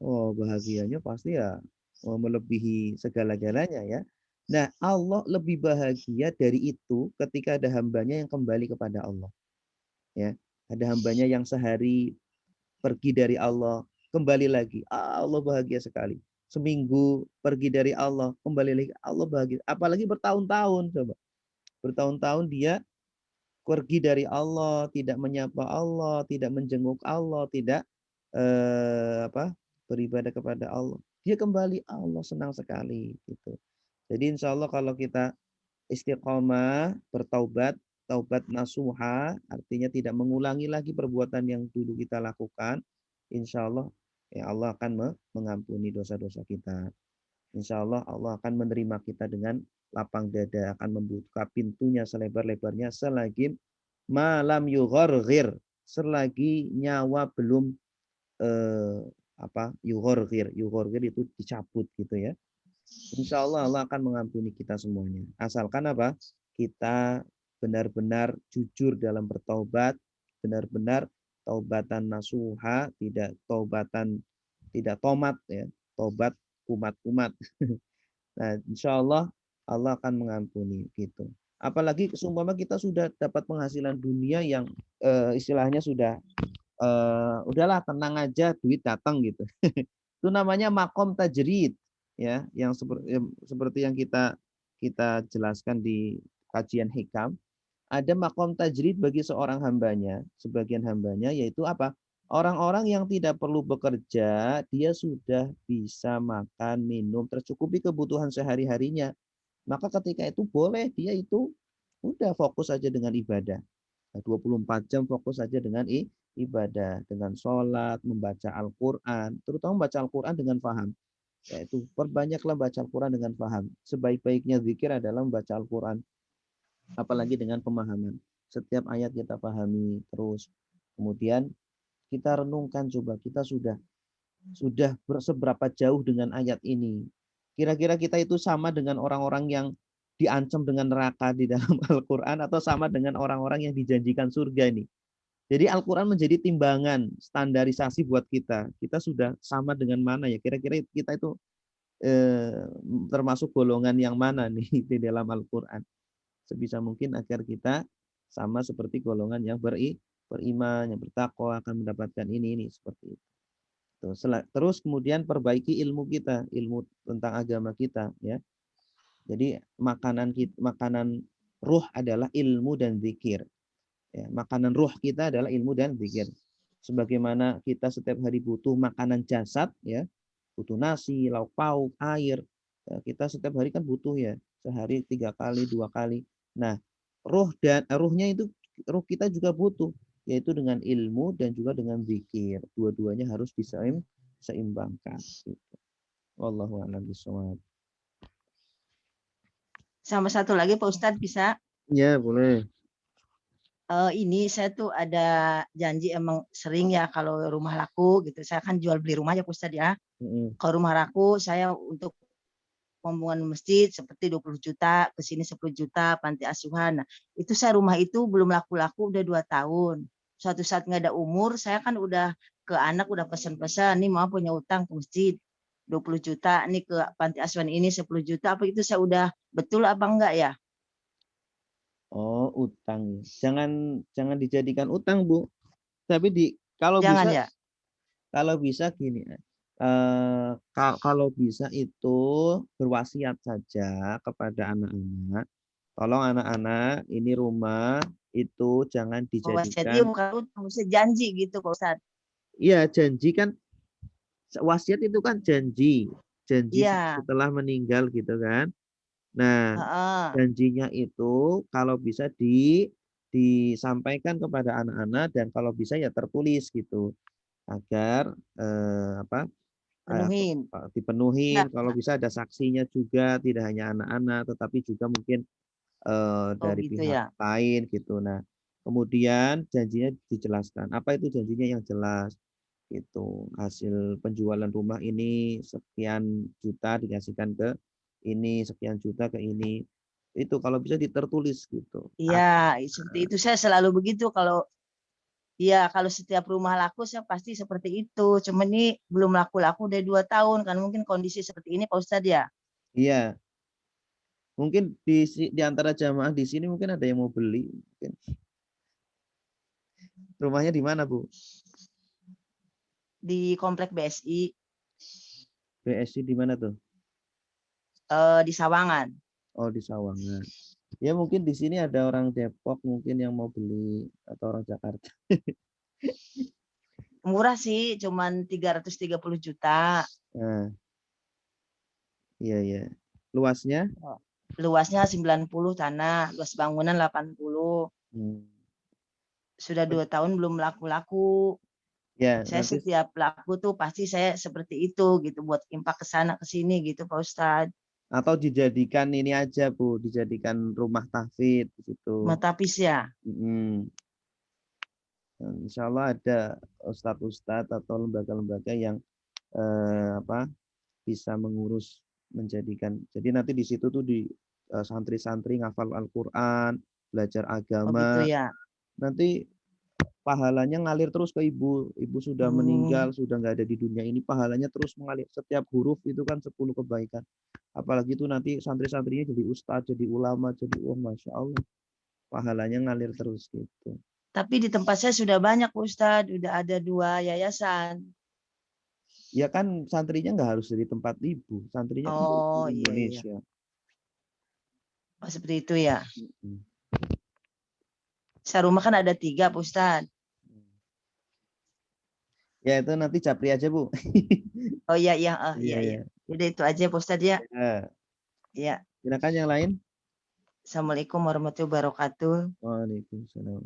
Oh, bahagianya pasti ya melebihi segala-galanya ya. Nah, Allah lebih bahagia dari itu ketika ada hambanya yang kembali kepada Allah. Ya, ada hambanya yang sehari pergi dari Allah, kembali lagi. Allah bahagia sekali. Seminggu pergi dari Allah, kembali lagi. Allah bahagia. Apalagi bertahun-tahun, coba. Bertahun-tahun dia pergi dari Allah, tidak menyapa Allah, tidak menjenguk Allah, tidak beribadah kepada Allah. Dia kembali, Allah senang sekali. Gitu. Jadi insya Allah kalau kita istiqomah, bertaubat, taubat nasuha, artinya tidak mengulangi lagi perbuatan yang dulu kita lakukan, insya Allah ya Allah akan mengampuni dosa-dosa kita. Insya Allah Allah akan menerima kita dengan lapang dada, akan membuka pintunya selebar-lebarnya selagi malam yugharghir, selagi nyawa belum yugharghir itu dicabut gitu ya. Insya Allah Allah akan mengampuni kita semuanya. Asalkan apa? Kita benar-benar jujur dalam bertaubat, benar-benar taubatan nasuha, tidak taubatan tidak tomat ya, taubat kumat-kumat. Nah, insya Allah Allah akan mengampuni gitu. Apalagi seumpama kita sudah dapat penghasilan dunia yang istilahnya sudah udahlah tenang aja duit datang gitu. Itu namanya makom tajrid ya, yang seperti yang kita jelaskan di kajian hikam. Ada makom tajrid bagi seorang hambanya, sebagian hambanya yaitu apa? Orang-orang yang tidak perlu bekerja, dia sudah bisa makan, minum, tercukupi kebutuhan sehari-harinya. Maka ketika itu boleh dia itu udah fokus aja dengan ibadah. 24 jam fokus saja dengan ibadah, dengan sholat, membaca Al-Quran, terutama membaca Al-Quran dengan paham. Yaitu perbanyaklah baca Al-Quran dengan paham. Sebaik-baiknya zikir adalah membaca Al-Quran, apalagi dengan pemahaman. Setiap ayat kita pahami terus. Kemudian kita renungkan coba kita sudah seberapa jauh dengan ayat ini. Kira-kira kita itu sama dengan orang-orang yang diancam dengan neraka di dalam Al-Quran atau sama dengan orang-orang yang dijanjikan surga ini. Jadi Al-Quran menjadi timbangan standarisasi buat kita. Kita sudah sama dengan mana ya? Kira-kira kita itu termasuk golongan yang mana nih di dalam Al-Quran. Sebisa mungkin agar kita sama seperti golongan yang beriman, yang bertakwa akan mendapatkan ini seperti itu. Terus kemudian perbaiki ilmu kita, ilmu tentang agama kita ya. Jadi makanan ruh adalah ilmu dan zikir. Ya, makanan ruh kita adalah ilmu dan zikir. Sebagaimana kita setiap hari butuh makanan jasad ya, butuh nasi, lauk pauk, air. Ya, kita setiap hari kan butuh ya, sehari 3 kali, 2 kali. Nah, ruhnya itu ruh kita juga butuh, yaitu dengan ilmu dan juga dengan zikir. Dua-duanya harus diseimbangkan. Gitu. Wallahu a'lam bishawab. Sama satu lagi Pak Ustadz bisa? Ya, boleh. Ini saya tuh ada janji emang sering ya kalau rumah laku gitu. Saya kan jual beli rumah ya Pak Ustadz ya. Kalau rumah laku saya untuk pembangunan masjid seperti 20 juta, ke sini 10 juta, panti asuhan. Nah, itu saya rumah itu belum laku-laku udah 2 tahun. Suatu saat nggak ada umur, saya kan udah ke anak udah pesan-pesan, nih mau punya utang ke masjid 20 juta, nih ke panti asuhan ini 10 juta, apa itu saya udah betul apa enggak ya? Oh, utang. Jangan dijadikan utang, Bu. Tapi kalau Jangan bisa ya? kalau bisa gini. Kalau bisa itu berwasiat saja kepada anak-anak. tolong anak-anak, ini rumah itu jangan Wasiat dia dijadikan. bukan utang, maksudnya janji gitu Pak Ustadz. Iya, janji kan, wasiat itu kan janji Iya. setelah meninggal gitu kan. Nah, Heeh. janjinya itu kalau bisa disampaikan kepada anak-anak dan kalau bisa ya tertulis gitu agar apa Penuhin. dipenuhin. Ya. Kalau bisa ada saksinya juga, tidak hanya anak-anak tetapi juga mungkin Oh dari gitu pihak ya. lain gitu. Nah, kemudian janjinya dijelaskan. Apa itu janjinya yang jelas? Itu hasil penjualan rumah ini sekian juta dikasihkan ke ini, sekian juta ke ini. Itu kalau bisa ditertulis gitu. Iya, seperti itu saya selalu begitu kalau iya, kalau setiap rumah laku saya pasti seperti itu. Cuman ini belum laku-laku udah 2 tahun kan mungkin kondisi seperti ini Pak Ustadz ya. Iya, mungkin di antara jamaah di sini mungkin ada yang mau beli. Mungkin. Rumahnya di mana, Bu? Di komplek BSI BSI di mana tuh? di Sawangan. Oh, di Sawangan. Ya mungkin di sini ada orang Depok mungkin yang mau beli atau orang Jakarta. Murah sih, cuman 330 juta. Nah, iya iya. Luasnya? Luasnya 90 tanah, luas bangunan 80. Hmm. Sudah 2 tahun belum laku-laku. Ya, Saya nanti setiap laku tuh pasti saya seperti itu gitu buat impak ke sana ke sini gitu Pak Ustadz. atau dijadikan ini aja, Bu, dijadikan rumah tahfidz di situ. Metapis ya. Mm. Insya Allah ada ustadz-ustadz atau lembaga-lembaga yang apa bisa mengurus menjadikan. Jadi nanti di situ tuh di santri-santri ngafal Al-Qur'an, belajar Oh gitu agama. ya. Nanti pahalanya ngalir terus ke ibu. Ibu sudah meninggal, sudah nggak ada di dunia ini, pahalanya terus mengalir. Setiap huruf itu kan 10 kebaikan. Apalagi itu nanti santri-santrinya jadi ustadz, jadi ulama, jadi Masya Allah. Pahalanya ngalir terus gitu. Tapi di tempat saya sudah banyak Ustadz, udah ada 2 yayasan. Ya kan santrinya nggak harus dari tempat ibu, santrinya kan dari Oh seluruh iya iya. Indonesia. Oh, seperti itu ya. Mm. Serumah kan ada 3 Pak Ustadz. Ya itu nanti japri aja, Bu. Oh iya iya, oh, Iya iya iya. ya. Udah itu aja Pak Ustadz ya. Ya. Ya. Silakan yang lain. Assalamualaikum warahmatullahi wabarakatuh. Waalaikumsalam.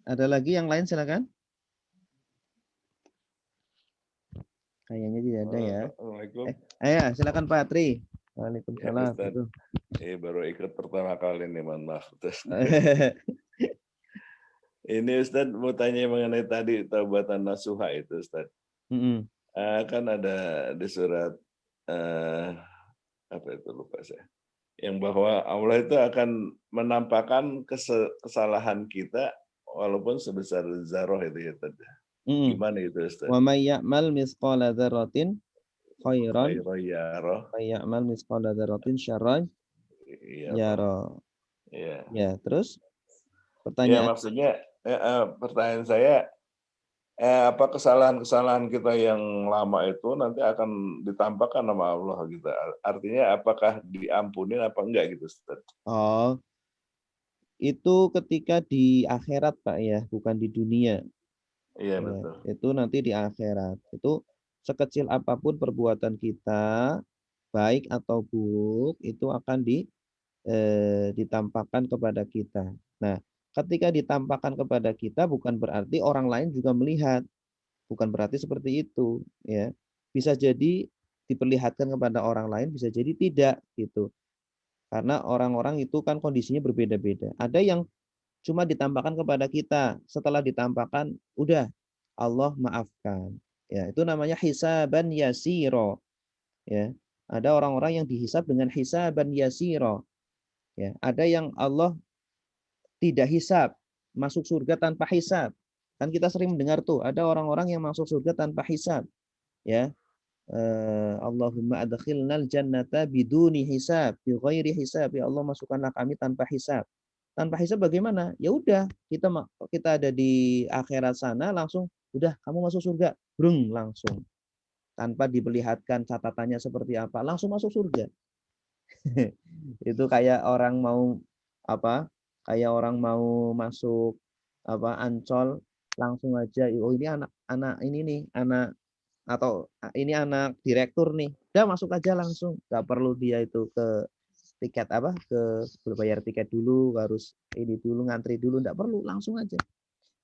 Ada lagi yang lain silakan. Kayaknya tidak ada ya. Assalamualaikum. Silakan Pak Tri. Ya, Waalaikumsalam. Ustaz. Baru ikut pertama kali nih, mohon maaf. Ini Ustaz mau tanya mengenai tadi taubatan nasuha itu Ustaz. Kan ada di surat apa itu lupa saya. Yang bahwa Allah itu akan menampakkan kesalahan kita walaupun sebesar zarah itu ya tadi. Gimana itu Ustaz? Wa may ya'mal mithqala dzarratin khairan yarah. wa ya'mal mithqala dzarratin syarran yarah. Iya. Ya, terus Ya, pertanyaan. maksudnya pertanyaan saya apa kesalahan-kesalahan kita yang lama itu nanti akan ditampakkan sama Allah gitu. Artinya apakah diampuni apa enggak gitu Ustaz? Oh. Itu ketika di akhirat Pak ya, bukan di dunia. Iya, Ya, betul. itu nanti di akhirat. Itu sekecil apapun perbuatan kita, baik atau buruk, itu akan ditampakkan kepada kita. Nah, ketika ditampakkan kepada kita bukan berarti orang lain juga melihat. Bukan berarti seperti itu, ya. Bisa jadi diperlihatkan kepada orang lain, bisa jadi tidak gitu. Karena orang-orang itu kan kondisinya berbeda-beda. Ada yang cuma ditampakkan kepada kita, setelah ditampakkan udah Allah maafkan. Ya, itu namanya hisaban yasiro. Ya. Ada orang-orang yang dihisab dengan hisaban yasiro. Ya, ada yang Allah tidak hisab, masuk surga tanpa hisab. Kan kita sering mendengar tuh, ada orang-orang yang masuk surga tanpa hisab. Ya. Allahumma adkhilnal jannata biduni hisab, bi ghairi hisab. Ya Allah, masukkanlah kami tanpa hisab. Tanpa hisab bagaimana? Ya udah, kita ada di akhirat sana langsung udah kamu masuk surga, brung langsung. Tanpa diperlihatkan catatannya seperti apa, langsung masuk surga. Itu kayak orang mau apa? Kayak orang mau masuk apa Ancol langsung aja, oh ini anak ini nih, anak atau ini anak direktur nih. Udah masuk aja langsung. Nggak perlu dia itu ke tiket apa? Ke berbayar tiket dulu, harus ini dulu ngantri dulu, nggak perlu, langsung aja.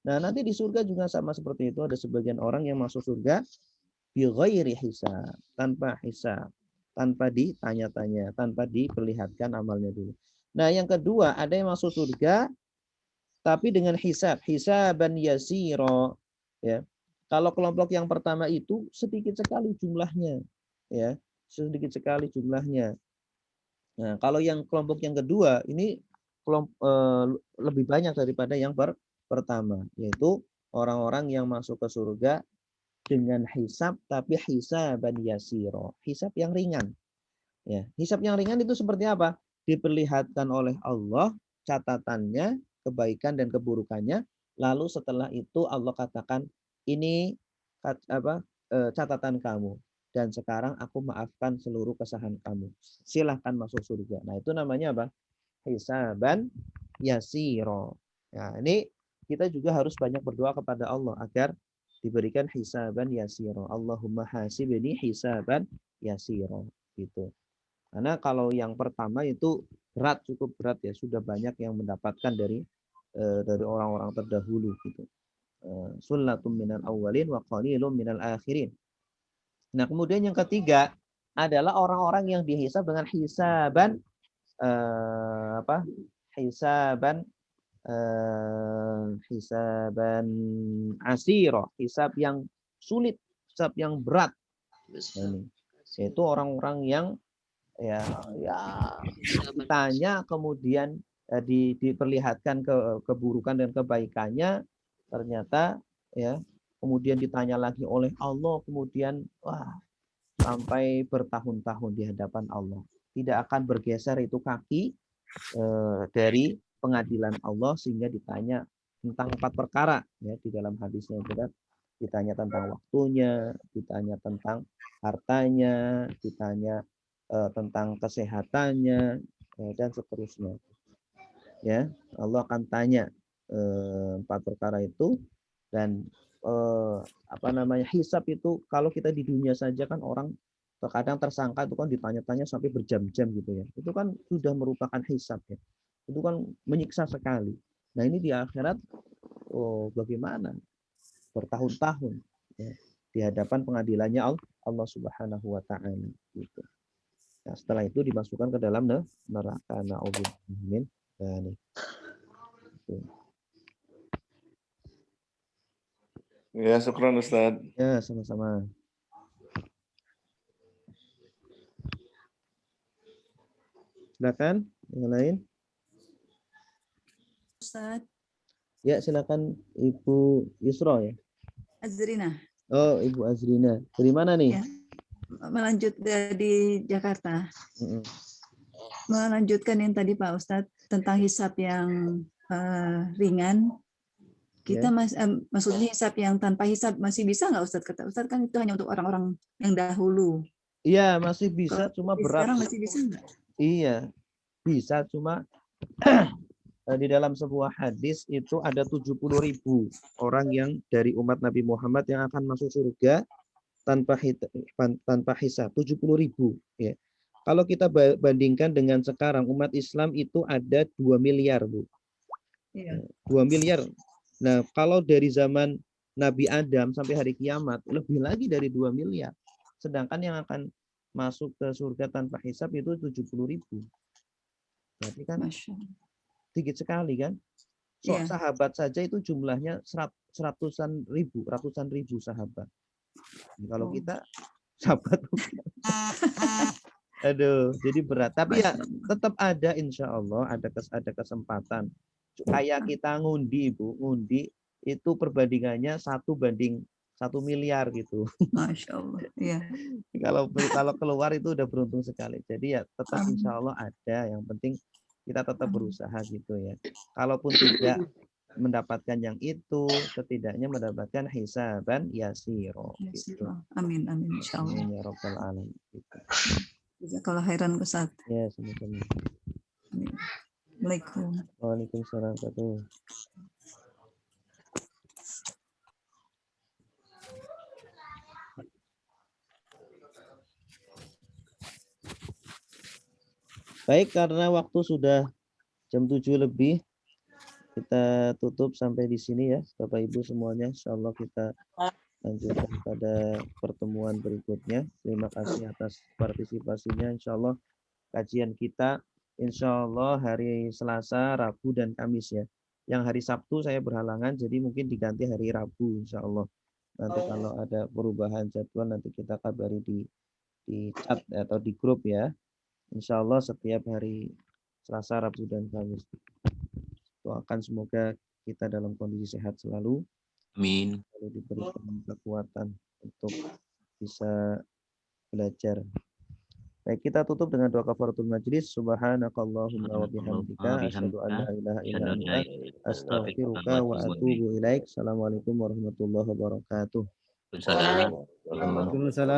Nah, nanti di surga juga sama seperti itu, ada sebagian orang yang masuk surga bi ghairi hisab, tanpa hisab, tanpa ditanya-tanya, tanpa diperlihatkan amalnya dulu. Nah, yang kedua, ada yang masuk surga tapi dengan hisab, hisaban yasiro, ya. Kalau kelompok yang pertama itu sedikit sekali jumlahnya, ya, sedikit sekali jumlahnya. Nah, kalau yang kelompok yang kedua ini lebih banyak daripada yang pertama, yaitu orang-orang yang masuk ke surga dengan hisab tapi hisaban yasiro, hisab yang ringan. Ya, hisab yang ringan itu seperti apa? Diperlihatkan oleh Allah catatannya, kebaikan dan keburukannya. Lalu setelah itu Allah katakan, ini catatan kamu. Dan sekarang aku maafkan seluruh kesalahan kamu. Silahkan masuk surga. Nah, itu namanya apa? Hisaban yasiro. Nah, ini kita juga harus banyak berdoa kepada Allah agar diberikan hisaban yasiro. Allahumma hasibni hisaban yasiro. Gitu. Karena kalau yang pertama itu berat, cukup berat ya, sudah banyak yang mendapatkan dari orang-orang terdahulu gitu. Sullatum minal awwalin wa qalilum minal akhirin. Nah, kemudian yang ketiga adalah orang-orang yang dihisab dengan hisaban hisaban asiro, hisab yang sulit, hisab yang berat. Nah, ini yaitu orang-orang yang ya ditanya kemudian diperlihatkan keburukan dan kebaikannya, ternyata ya kemudian ditanya lagi oleh Allah, kemudian sampai bertahun-tahun di hadapan Allah tidak akan bergeser itu kaki dari pengadilan Allah, sehingga ditanya tentang 4 perkara ya di dalam hadisnya juga, ditanya tentang waktunya, ditanya tentang hartanya, ditanya tentang kesehatannya dan seterusnya. Ya, Allah akan tanya 4 perkara itu. Dan hisab itu kalau kita di dunia saja kan orang terkadang tersangka itu kan ditanya-tanya sampai berjam-jam gitu ya. Itu kan sudah merupakan hisab ya. Itu kan menyiksa sekali. Nah, ini di akhirat bagaimana? Bertahun-tahun ya, di hadapan pengadilannya Allah Subhanahu wa taala gitu. Nah, setelah itu dimasukkan ke dalam neraka. Na'udzubillah. Ya, syukran Ustaz. Ya, sama-sama. Silakan yang lain. Ustaz. Ya, silakan Ibu Yusro ya. Azrina. Oh, Ibu Azrina. Dari mana nih? Ya. Melanjut dari Jakarta. Melanjutkan yang tadi Pak Ustadz tentang hisab yang ringan. Kita maksudnya hisab yang tanpa hisab masih bisa nggak Ustadz? Kata Ustadz kan itu hanya untuk orang-orang yang dahulu. Iya, masih bisa, kalau cuma berat. Sekarang masih bisa nggak? Iya, bisa, cuma di dalam sebuah hadis itu ada 70.000 orang yang dari umat Nabi Muhammad yang akan masuk surga tanpa hisab, 70.000 ya. Kalau kita bandingkan dengan sekarang, umat Islam itu ada 2 miliar, Bu. Iya. 2 miliar. Nah, kalau dari zaman Nabi Adam sampai hari kiamat, lebih lagi dari 2 miliar. Sedangkan yang akan masuk ke surga tanpa hisab itu 70.000. Berarti kan sedikit sekali kan? Sahabat saja itu jumlahnya ratusan ribu sahabat. Kalau kita sahabat aduh, jadi berat. Tapi ya tetap ada, insya Allah ada kesempatan. Kayak kita ngundi, Bu, ngundi itu perbandingannya 1 banding 1 miliar gitu. Masya Allah. Iya. Kalau keluar itu udah beruntung sekali. Jadi ya tetap insya Allah ada. Yang penting kita tetap berusaha gitu ya. Kalaupun tidak mendapatkan yang itu, setidaknya mendapatkan hisaban yasiro. Gitu. Amin, amin, insyaallah. Amin ya rabbal alamin. Gitu. Jazakallah khairan Ustaz. Ya, sama-sama. Amin. Assalamualaikum. Waalaikumsalam warahmatullahi. Baik, karena waktu sudah jam 7 lebih, kita tutup sampai di sini ya, Bapak Ibu semuanya. Insyaallah kita lanjutkan pada pertemuan berikutnya. Terima kasih atas partisipasinya. Insyaallah kajian kita, insyaallah hari Selasa, Rabu, dan Kamis ya. Yang hari Sabtu saya berhalangan, jadi mungkin diganti hari Rabu, insyaallah. Nanti kalau ada perubahan jadwal nanti kita kabari di chat atau di grup ya. Insyaallah setiap hari Selasa, Rabu, dan Kamis. Doakan semoga kita dalam kondisi sehat selalu. Amin. Lalu diberikan kekuatan untuk bisa belajar. Baik, kita tutup dengan doa kafaratul majlis. Subhanakallahumma wa bihamdika asyhadu an la ilaha illa anta astaghfiruka wa atubu ilaik. Assalamualaikum warahmatullahi wabarakatuh. Waalaikumsalam. Waalaikumsalam.